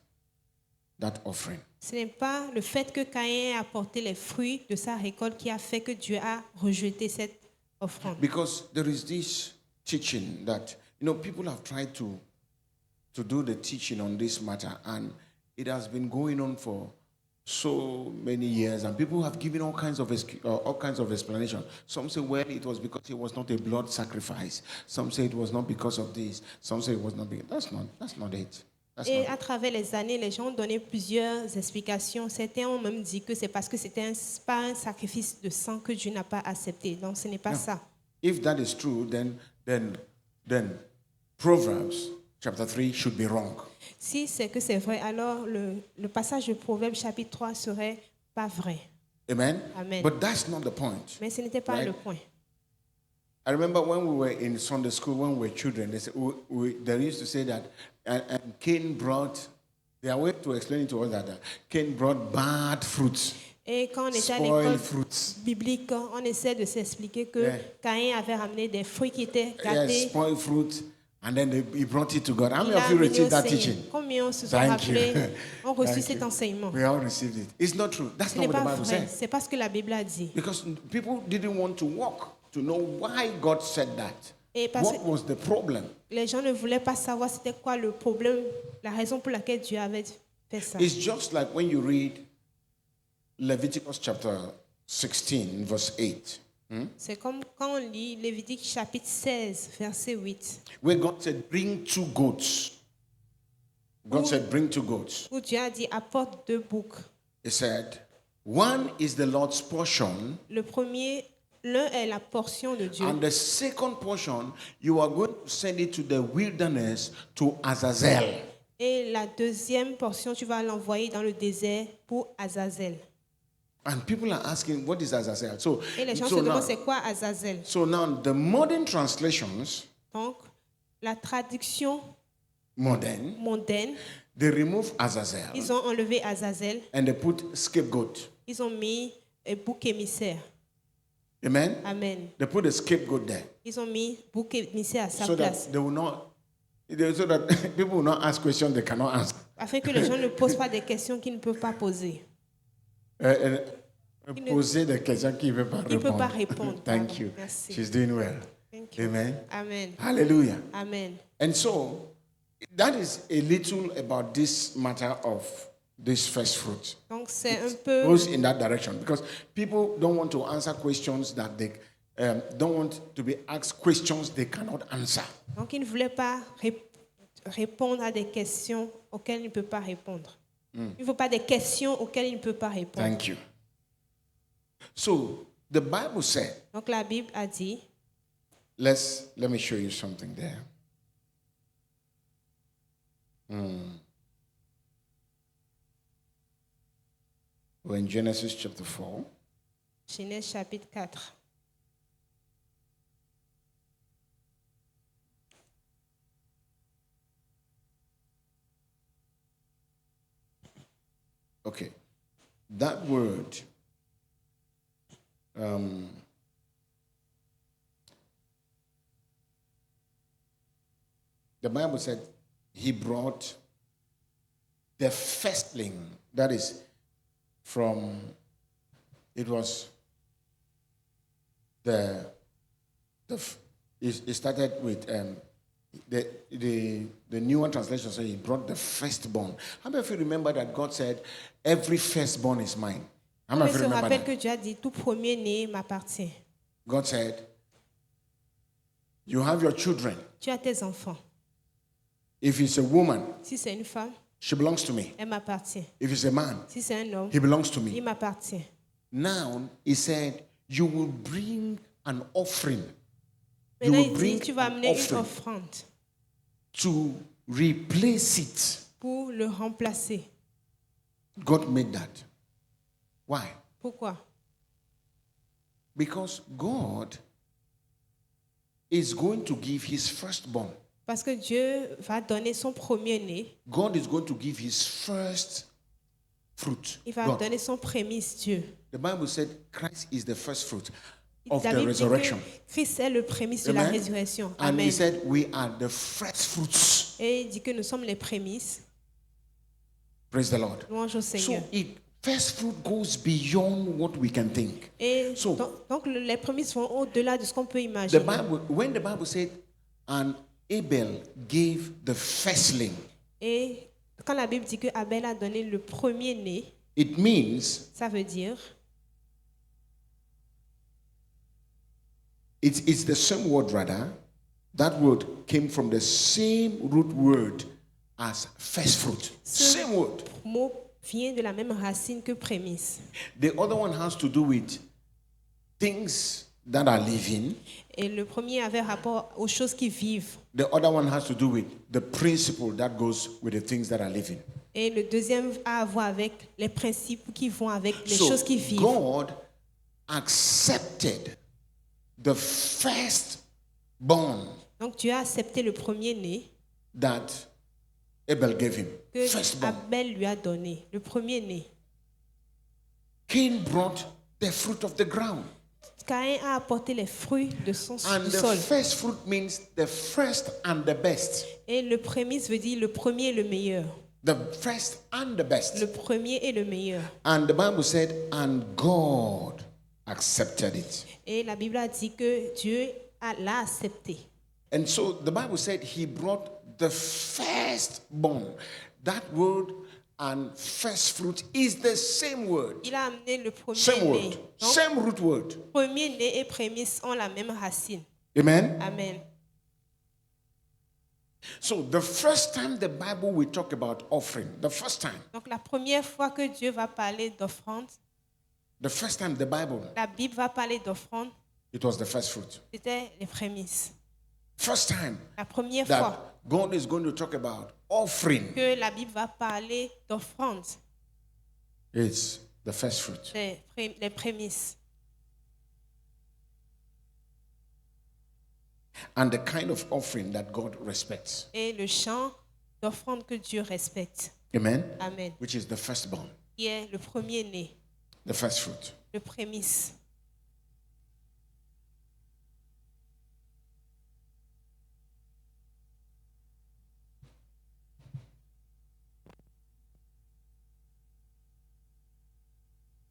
offering. Ce n'est pas le fait que Caïn a apporté les fruits de sa récolte qui a fait que Dieu a rejeté cette offrande. Because there is this teaching that, people have tried to do the teaching on this matter, and it has been going on for so many years, and people have given all kinds of explanation. Some say, well, it was because it was not a blood sacrifice. Some say it was not because of this. Some say it was not because. That's not it. Et à travers les années, les gens ont donné plusieurs explications. Certains ont même dit que c'est parce que c'était pas un sacrifice de sang que Dieu n'a pas accepté. Donc ce n'est pas ça. If that is true, then Proverbs chapter 3 should be wrong. Si c'est que c'est vrai, alors le passage de Proverbe chapitre 3 serait pas vrai. Amen? Amen. But that's not the point. Mais ce n'était pas Right. le point. I remember when we were in Sunday school, when we were children, they used to say that, and Cain brought, their way to explain it to us that Cain brought bad fruits, Et quand on était à spoiled l'école fruits. biblique, on essaie de s'expliquer que Yeah. Caïn avait ramené des fruits qui étaient Yes, gâtés. spoiled fruits, and then he brought it to God. How Il many a of you amené received au that Seigneur. teaching? Combien se sont Thank you. rappelés, ont reçu Thank cet you. enseignement? We all received it. It's not true. That's Ce not n'est what the pas Bible vrai. says. C'est pas ce que la Bible a dit. Because people didn't want to walk to know why God said that. Et parce What was the problem? Les gens ne voulaient pas savoir c'était quoi le problème, la raison pour laquelle Dieu avait fait ça. It's just like when you read Leviticus chapter 16, verse 8, C'est comme quand on lit Lévitique chapitre 16, verset 8, where God said, bring 2 goats. God said, bring 2 goats. où Dieu a dit apporte 2 boucs. He said, one is the Lord's portion, Le premier, l'un est la portion de Dieu. and the second portion, you are going to send it to the wilderness to Azazel. Et la deuxième portion, tu vas l'envoyer dans le désert pour Azazel. And people are asking, what is Azazel? Et les gens se demandent c'est quoi Azazel. So now the modern translations, Donc, la traduction modern, mondaine, they remove Azazel ils ont enlevé Azazel, and they put scapegoat. ils ont mis bouc émissaire. Amen? Amen. They put a scapegoat there Ils ont mis bouc émissaire à sa so place. that they will not, so that people will not ask questions they cannot answer. Afin que les gens ne posent pas des questions qu'ils ne peuvent pas poser. Poser des questions qu'il ne veut pas Il ne peut pas répondre. répondre. Thank Pardon. you. Merci. She's doing well. Thank you. Amen. Amen. Hallelujah. Amen. And so, that is a little about this matter of this first fruit. Donc c'est un peu, Goes in that direction because people don't want to answer questions that they don't want to be asked questions they cannot answer. donc il ne voulait pas répondre à des questions auxquelles il ne peut pas répondre. Il ne faut pas des questions auxquelles il ne peut pas répondre. Thank you. So the Bible said, Donc la Bible a dit, let me show you something there. We're in Genesis chapter 4. Genèse chapitre 4. Okay. That word, the Bible said he brought the firstling. That is from, it was it started with the newer translation says he brought the firstborn. How many of you remember that God said, every firstborn is mine? How many On of you se remember rappelle that? que Dieu a dit, tout premier-né m'appartient. God said, you have your children. Tu as tes enfants. If it's a woman, Si c'est une femme, she belongs to me. elle m'appartient. If it's a man, Si c'est un homme, he belongs to il me. m'appartient. Now, he said, you will bring an offering. You Maintenant, will il dit, bring tu vas an amener une offering offrande to replace it. pour le remplacer. God made that. Why? Pourquoi? Because God is going to give his firstborn. Parce que Dieu va donner son premier-né. God is going to give his first fruit. Il va God. donner son prémisse, Dieu. The Bible said Christ is the first fruit of La the Bible dit que resurrection. Christ est le prémisse de la Amen. résurrection. And Amen. he said we are the first fruits. Et il dit que nous sommes les prémices. Praise the Lord. Louange au So Seigneur. first fruit goes beyond what we can think. Et So- donc, les prémices vont au-delà de ce qu'on peut The imaginer. Bible, when the Bible said, and Abel gave the firstling, Et quand la Bible dit que Abel a donné le premier-né, it means ça veut dire, it's the same word rather. That word came from the same root word as first fruit. Same word. le mot vient de la même racine que prémisse. The other one has to do with things that are living. Et le premier avait rapport aux choses qui vivent. The other one has to do with the principle that goes with the things that are living. Et le deuxième a à voir avec les principes qui vont avec les So choses qui vivent. God accepted the firstborn Donc Dieu a accepté le premier-né that Abel gave him. que Firstborn. Abel lui a donné, le premier-né. Cain brought the fruit of the ground. Caïn a apporté les fruits de son And du the sol. first fruit means the first and the best. Et le prémisse veut dire le premier et le meilleur. The first and the best. Le premier et le meilleur. And the Bible said, and God accepted it. Et la Bible a dit que Dieu l'a accepté. And so the Bible said he brought the firstborn. That word and first fruit is the same word. Il a amené le Same premier-né. word. Donc, Same root word. premier-né et prémisse ont la même racine. Amen. Amen. So the first time the Bible will talk about offering, the first time Donc la première fois que Dieu va parler d'offrande, the Bible, la Bible va parler d'offrande, it was the first fruit. c'était les prémices. First time La première that fois God is going to talk about offering, que la Bible va parler d'offrande, it's the first fruit. les prémices. And the kind of offering that God respects. Et le chant d'offrande que Dieu respecte. Amen. Amen. Which is the firstborn, Qui est le premier-né, the first fruit. le prémisse.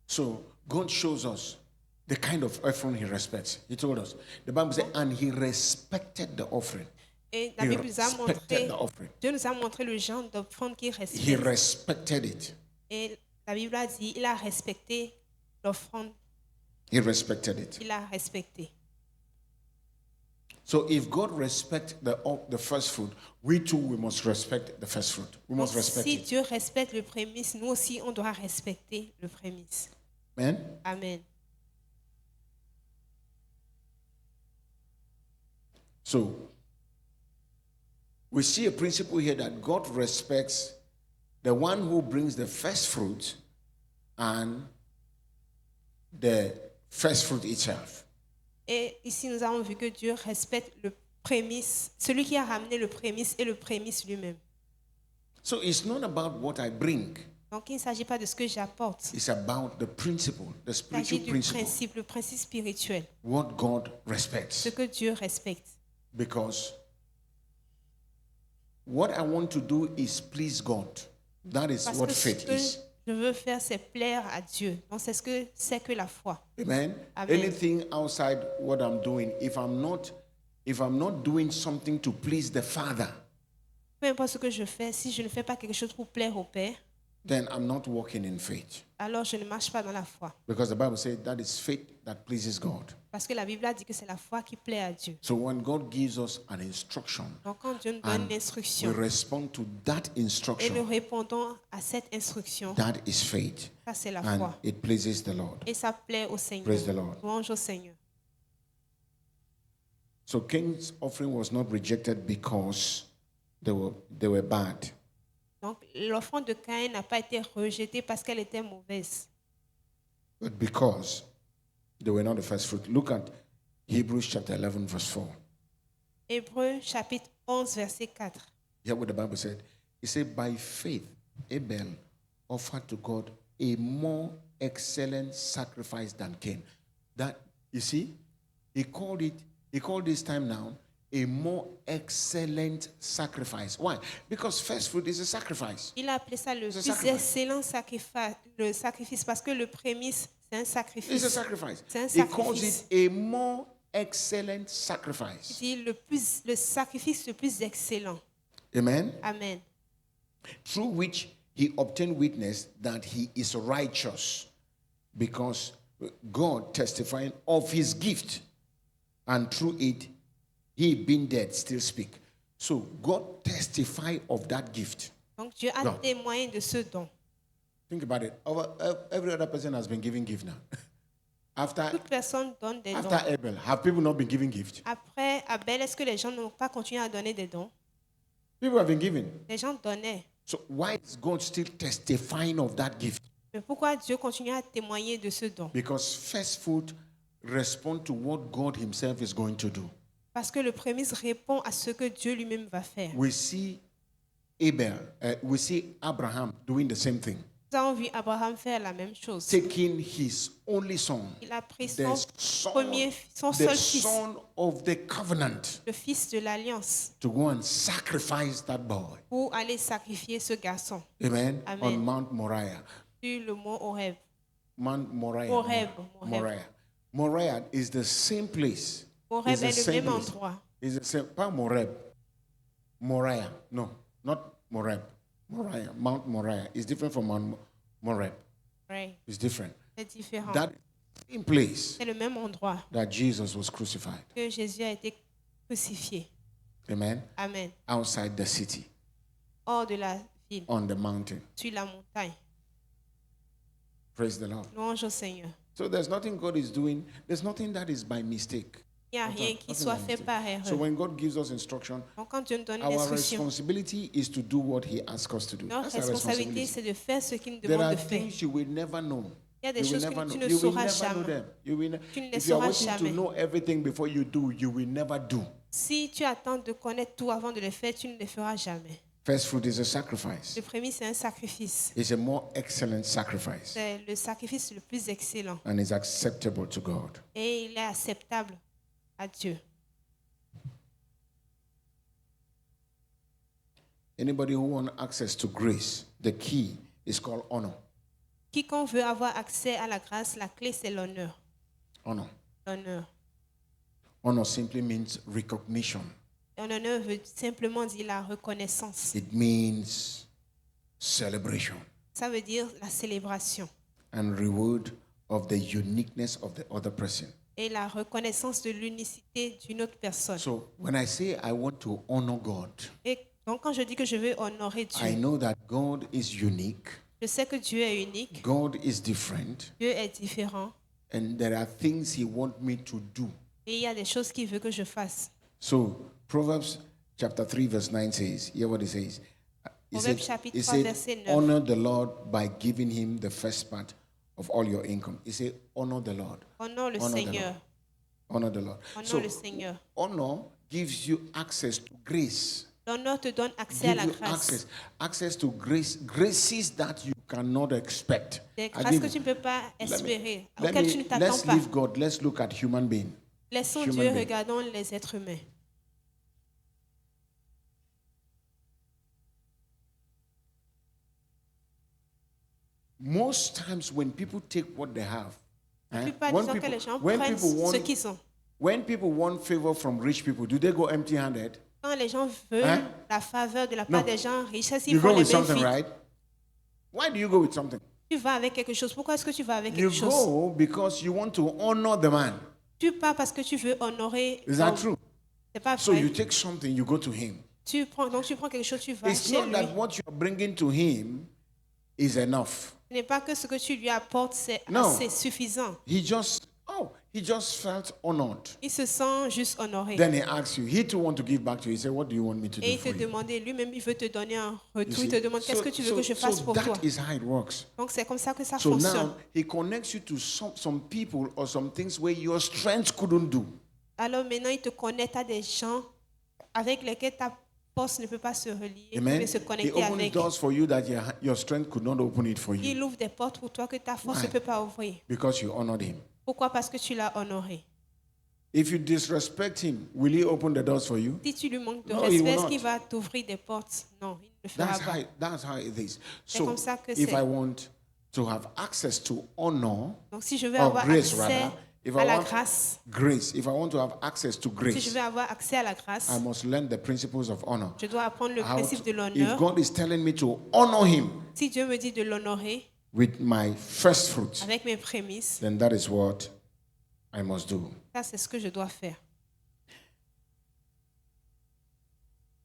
So God shows us the kind of offering he respects. He told us. The Bible said, and he respected the offering. Et la He Bible nous a montré, respected the offering. Dieu nous a montré le genre d'offrande qu'il He respecte. respected it. Et la Bible a dit, il a respecté l'offrande, He respected it. il a respecté. So if God respects the first fruit, we too we must respect the first fruit. We Donc, must respect si it. Dieu respecte le prémisse, nous aussi, on doit respecter le prémisse. Amen. Amen. So we see a principle here that God respects the one who brings the first fruit and the first fruit itself. Et ici, nous avons vu que Dieu respecte le prémisse, celui qui a ramené le prémisse et le prémisse lui-même. So it's not about what I bring. Donc, il ne s'agit pas de ce que j'apporte. It's about the principle, the Il s'agit spiritual du principle, principe, le principe spirituel, what God respects. ce que Dieu respecte. Because what I want to do is please God. That is Parce what que ce faith que is. je veux faire, c'est plaire à Dieu. Donc, c'est que la foi. Amen. Amen. Anything outside what I'm doing, if I'm not doing something to please the Father, Peu importe ce que je fais, si je ne fais pas quelque chose pour plaire au Père, then I'm not walking in faith. alors je ne marche pas dans la foi. Because the Bible says that is faith that pleases God. Parce que la Bible a dit que c'est la foi qui plaît à Dieu. So when God gives us an instruction, Donc quand Dieu nous donne and we l'instruction respond to that et nous instruction, répondons à cette instruction, that is faith. ça c'est la And foi. it pleases the Lord. Et ça plaît au Seigneur. Praise the Lord. Louange au Seigneur. So Cain's offering was not rejected because they were bad. Donc l'offrande de Caïn n'a pas été rejetée parce qu'elle était mauvaise, But because they were not the first fruit. Look at Hebrews chapter 11, verse 4. Hébreux chapitre 11 verset 4. Hear what the Bible said. It said, by faith, Abel offered to God a more excellent sacrifice than Cain. That, you see, he called this time now a more excellent sacrifice. Why? Because first fruit is a sacrifice. Il a appelé ça le It's a plus sacrifice. excellent sacrifice parce que le prémisse c'est un It's a sacrifice. sacrifice. C'est un He calls sacrifice. it a more excellent Il sacrifice. dit le sacrifice le plus excellent. Amen. Amen. Through which he obtained witness that he is righteous, because God testifying of his gift, and through it he being dead still speak. So God testified of that gift. Donc Dieu a Non. témoigné de ce don. Think about it. Every other person has been giving gift now. After Toute personne donne des after dons. Abel, have people not been giving gift? Après Abel, est-ce que les gens n'ont pas continué à donner des dons? People have been giving. Les gens donnaient. So why is God still testifying of that gift? Mais pourquoi Dieu continue à témoigner de ce don? Because first fruit respond to what God himself is going to do. Parce que le prémisse répond à ce que Dieu lui-même va faire. We see we see Abraham doing the same thing, Nous avons vu Abraham faire la même chose. taking his only son, Il a pris the son seul fils, son of the covenant, le fils de l'alliance, to go and sacrifice that boy. pour aller sacrifier ce garçon Amen. Amen. On Mount Moriah. sur le mont Horeb. Mount Moriah. Horeb. Moriah. Moriah is the same place. Horeb It's the est le same même place. endroit. It's the same. Pas Moreb. Moriah. No, not Moreb. Moriah. Mount Moriah is different from Mount Moreb. Oui, It's different. c'est différent. That same place C'est le même endroit that Jesus was crucified. que Jésus a été crucifié. Amen. Amen. Outside the city, Hors de la ville, on the mountain. sur la montagne. Praise the Lord. Louange au Seigneur. So there's nothing God is doing. There's nothing that is by mistake. Il n'y a rien qui soit fait par So erreur. when God gives us instruction, Donc quand Dieu nous donne une our instruction, responsibility is to do what He asks us to do. notre That's our responsabilité, responsibility. c'est de faire ce qu'il nous There demande are de faire. things you will never know. Il y a des You will choses never que tu know. ne You will sauras never know jamais. them. You will Tu ne les if you are sauras waiting to jamais. know everything before you do, you will never do. Si tu attends de connaître tout avant de le faire, tu ne le feras jamais. First fruit is a sacrifice. Le premier, c'est un sacrifice. It's a more excellent sacrifice, C'est le sacrifice le plus excellent. and is acceptable to God. Et il est acceptable à Dieu. Anybody who wants access to grace, the key is called honor. Quiconque veut avoir accès à la grâce, la clé, c'est l'honneur. Honor. L'honneur. Honor simply means recognition. Un honneur veut simplement dire la reconnaissance. It means celebration Ça veut dire la célébration and reward of the uniqueness of the other person. et la reconnaissance de l'unicité d'une autre personne. So when I say I want to honor God, Et donc quand je dis que je veux honorer I Dieu, know that God is unique, je sais que Dieu est unique, God is different, Dieu est différent and there are things He wants me to do. et il y a des choses qu'il veut que je fasse. So Proverbs chapter 3 verse 9 says, hear what it says. Proverbs chapitre It 3 said, verset 9. honor the Lord by giving Him the first part of all your income. He said, honor the Lord. Honore le Honor the Seigneur. Lord. Honor the Lord. Honore le Seigneur. Honor gives you access to grace. L'honneur te donne accès à Give la you grâce. access to graces that you cannot expect. Des I grâces give que you. tu ne peux pas espérer, Let auxquelles tu ne me- t'attends let's pas. leave God. Let's look at human being. Laissons human Dieu, being. regardons les êtres humains. Most times when people take what they have, La eh, plupart when du temps que people, les gens when prennent people ce want, qu'ils ont. when people want favor from rich people, do they go empty-handed? Quand les gens veulent Hein? la faveur de la part No. des gens riches, est-ce qu'ils You font go les with mains something, vides? right? Why do you go with something? Tu vas avec quelque chose. Pourquoi est-ce que tu vas avec You quelque chose? go because you want to honor the man. Tu pars parce que tu veux honorer Is that l'homme. true? C'est pas So you vrai. take something, you go to him. Donc tu prends quelque chose, tu vas It's chez not lui. that what you are bringing to him is enough. Ce n'est pas que ce que tu lui apportes, c'est No. assez suffisant. He just felt honored. Il se sent juste honoré. Then he asks you, he too want to give back to you. He said, what do you want me to Et do il te for you? demande, lui-même, il veut te donner un You retour. see? Il te demande, qu'est-ce que tu veux que je fasse pour toi? that is how it works. Donc c'est comme ça que ça So fonctionne. now he connects you to some people or some things where your strength couldn't do. Alors maintenant, il te connecte à des gens avec lesquels ta force ne peut pas se relier. Il Amen. peut se He connecter opens avec. doors for you that your strength could not open it for you Il ouvre des portes pour toi que ta force Why? ne peut pas ouvrir. because you honored him. Pourquoi? Parce que tu l'as honoré. If you disrespect him, will he open the doors for you? Si tu lui manques de No, he will respect, est-ce not. qu'il va t'ouvrir des portes? Non, il ne le fera pas. That's how it is. C'est So comme ça que if c'est. I want to have access to honor Donc si je veux or avoir grace accès rather, if à I la want grâce, grace, if I want to have access to si je grace, veux avoir accès à la grâce, I must learn the principles of honor. je dois apprendre le How principe de if l'honneur. God is telling me to honor him Si Dieu me dit de l'honorer with my first fruits, avec mes prémices, then that is what I must do. ça c'est ce que je dois faire.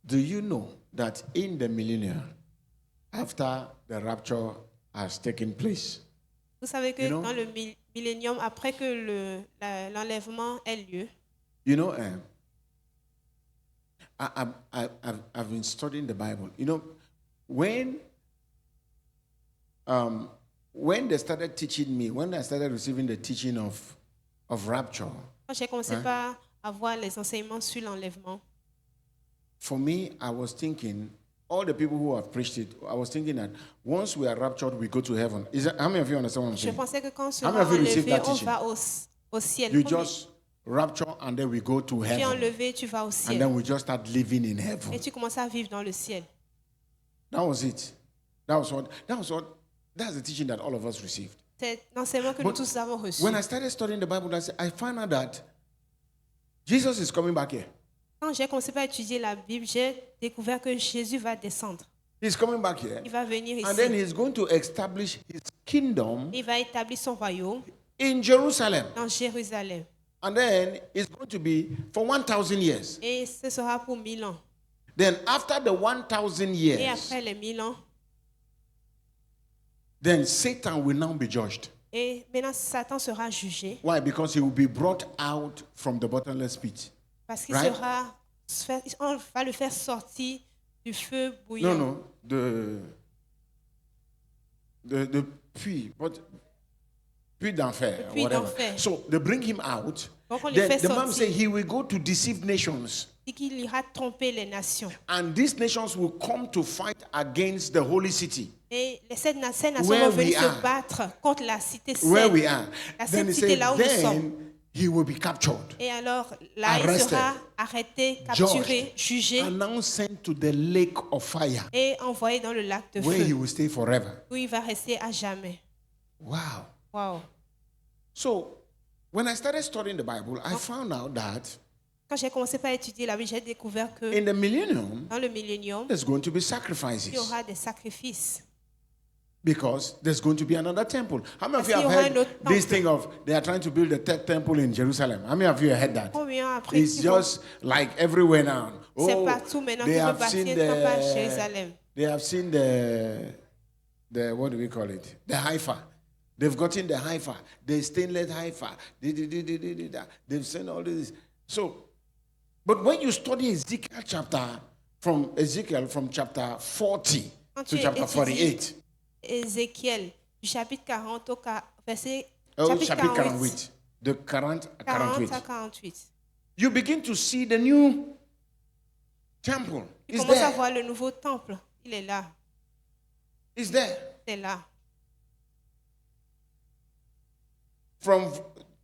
Do you know that in the millennium, after the rapture has taken place, Vous savez que You know? dans le millénium, après que l'enlèvement ait lieu, you know, I've been studying the Bible. You know, when they started teaching me, when I started receiving the teaching of rapture, quand j'ai commencé par avoir les enseignements sur l'enlèvement, for me, I was thinking, all the people who have preached it, I was thinking that once we are raptured, we go to heaven. How many of you understand what I'm je saying? pensais que quand on How sera many of you received enlevé, that on teaching? va au ciel. You Combien- just rapture and then we go to Tu es heaven. enlevé, tu vas au And ciel. then we just start living in heaven. Et tu commences à vivre dans le ciel. That was it. That's the teaching that all of us received. C'est l'enseignement que nous tous avons reçu. When I started studying the Bible, I found out that Jesus is coming back here. Quand j'ai commencé à étudier la Bible, j'ai découvert que Jésus va descendre. He's coming back here. Il va venir And then ici. he's going to establish his kingdom Il va établir son royaume in Jerusalem. dans Jérusalem. And then it's going to be for 1,000 years. Et ce sera pour 1000 ans. Then after the 1,000 Et years, après les 1000 ans, then Satan will now be judged. et maintenant Satan sera jugé Why? Because he will be brought out from the bottomless pit. parce qu'il Right? on va le faire sortir du feu bouillant. No, the puits, but puits d'enfer, puits whatever. d'enfer. So they bring him out. Donc on le Then fait the man sortir. said he will go to deceive nations, Et qu'il ira tromper les nations. and these nations will come to fight against the holy city Et ces nations Where vont venir we are. se battre contre la cité where sainte. we are. La Then sainte he cité said, là où nous sommes. then he will be captured, Et alors là, il Arrested. sera arrêté, capturé, jugé and now sent to the lake of fire, et envoyé dans le lac de where he feu, will stay forever. où il va rester à jamais. Wow. Wow. So when I started studying the Bible, I found out that Quand j'ai commencé par étudier la Bible, j'ai découvert que in the millennium, dans le millénium, there's going to be il y sacrifices. aura des sacrifices. Because there's going to be another temple. How many of you Parce have qu'il y aura heard un autre this temple. thing of they are trying to build a third temple in Jerusalem? How many of you have heard that? Combien après It's just like everywhere now. c'est partout maintenant they qu'ils veulent have seen bâtir un temple à Jérusalem. they have seen the what do we call it? The Haifa. They've gotten the Haifa, the stainless Haifa. They've seen all this. So, but when you study from chapter 40 Quand to tu chapter étudies 48. Ézéchiel, du chapitre 40 au verset Oh, chapitre chapitre 48, 48. De 40 à 40 48. à 48. You begin to see the new temple. Tu It's commences à there. voir le nouveau temple. Il est là. It's there. C'est là. From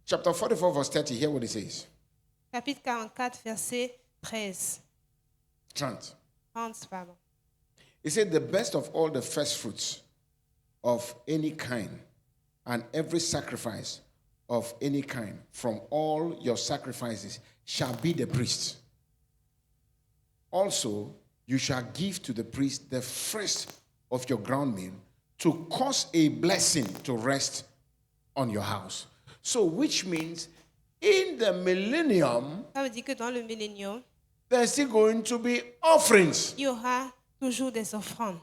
chapter 44, verse 30, hear what it says. Chapitre 44, verset 13. 30. 30, pardon. It said, the best of all the first fruits of any kind and every sacrifice of any kind from all your sacrifices shall be the priest. Also, you shall give to the priest the first of your ground meal to cause a blessing to rest on your house. So, which means in the millennium, Ça veut dire que dans le millénium, there's still going to be offerings. il y aura toujours des offrandes.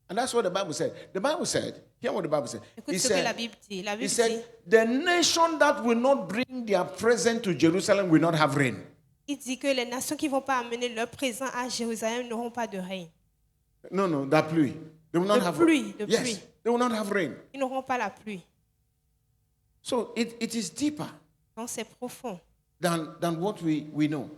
And that's what the Bible said. The Bible said, hear what the Bible said. Écoute He ce que la said, Bible dit. La he Bible dit, said, the nation that will not bring their present to Jerusalem will not have rain. il dit que les nations qui ne vont pas amener leur présent à Jérusalem n'auront pas de règne. No, la pluie. They will not De have pluie, de yes, pluie. they will not have rain. Ils n'auront pas la pluie. So it is deeper Donc c'est profond. than what we know.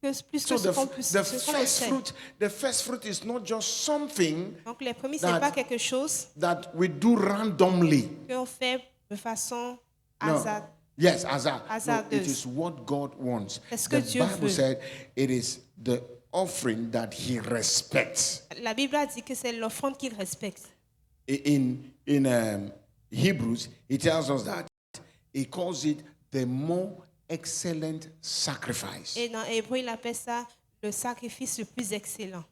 Plus que So ce qu'on peut the ce qu'on le sait. first fruit is not just something Donc les prémices, ce n'est pas quelque chose that we do randomly. qu'on fait de façon No. hasard. Yes, hazard. No, Hasardeuse. it is what God wants. C'est ce que The Dieu Bible veut. said it is the offering that He respects. La Bible a dit que c'est l'offrande qu'il respecte. In Hebrews, He tells us that He calls it the more excellent sacrifice. Et dans Hébreu, il appelle ça le sacrifice le plus excellent.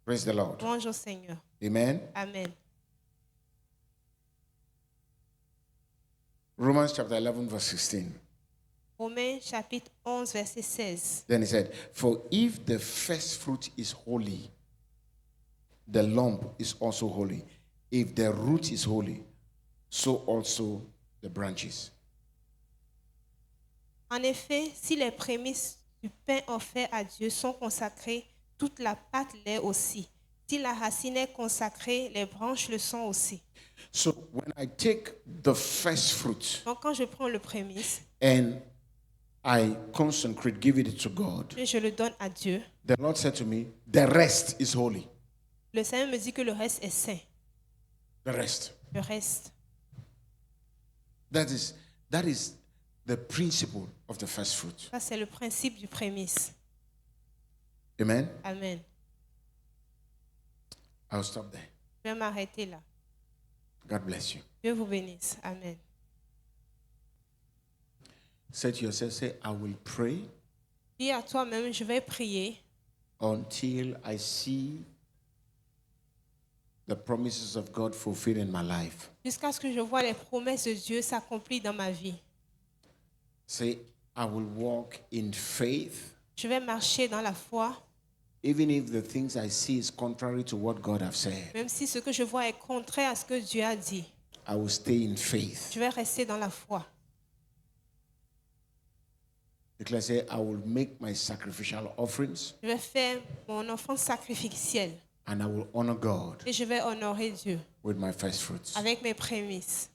Praise the Lord. Louange au Seigneur. Amen. Amen. Romans chapter 11, verse 16. Romains chapitre 11, verset 16. Then he said, for if the first fruit is holy, the lump is also holy. If the root is holy, so also the branches. En effet, si les prémices du pain offert à Dieu sont consacrées, toute la pâte l'est aussi. Si la racine est consacrée, les branches le sont aussi. So when I take the first fruit Donc quand je prends le prémisse and I consecrate, give it to God, et je le donne à Dieu, the Lord said to me, the rest is holy. le Seigneur me dit que le reste est saint. The rest. Le reste. That is the principle of the first fruit. Ça, c'est le principe du prémisse. Amen. Amen. I'll stop there. Je vais m'arrêter là. God bless you. Dieu vous bénisse. Amen. Say to yourself, say, I will pray Dis à toi-même, je vais prier until I see the promises of God fulfilled in my life. jusqu'à ce que je vois les promesses de Dieu s'accomplir dans ma vie. Say, I will walk in faith, Je vais marcher dans la foi, even if the things I see is contrary to what God has said. même si ce que je vois est contraire à ce que Dieu a dit. I will stay in faith. Je vais rester dans la foi. Declare, say, I will make my sacrificial offerings Je vais faire mon offrande sacrificielle and I will honor God et je vais honorer Dieu with my first fruits. avec mes prémices.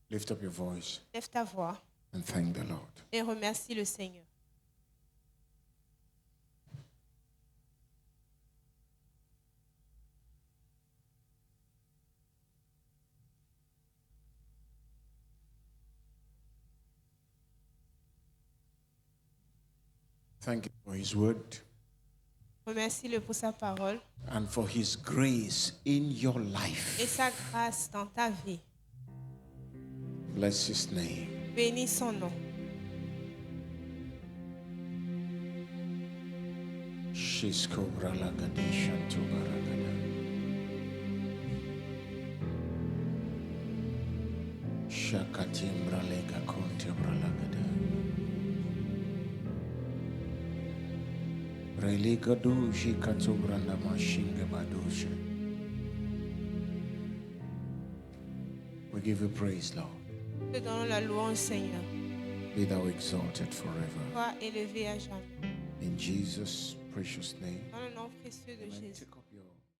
Lift up your voice Lève ta voix and thank the Lord. et remercie le Seigneur. Thank you for His word Remercie-le pour sa parole and for His grace in your et life. sa grâce dans ta vie. Bless His name. Bénis son nom. Shiskobra lagadisha tugaragada. Shakatimbra lega kontebra lagada. Religa duji katubranda mashinga badusha. We give you praise, Lord. Te donnons la louange, Seigneur. Be thou exalted forever. Sois élevé à jamais. In Jesus' precious name. Dans le nom précieux de Amen. Jésus. Take up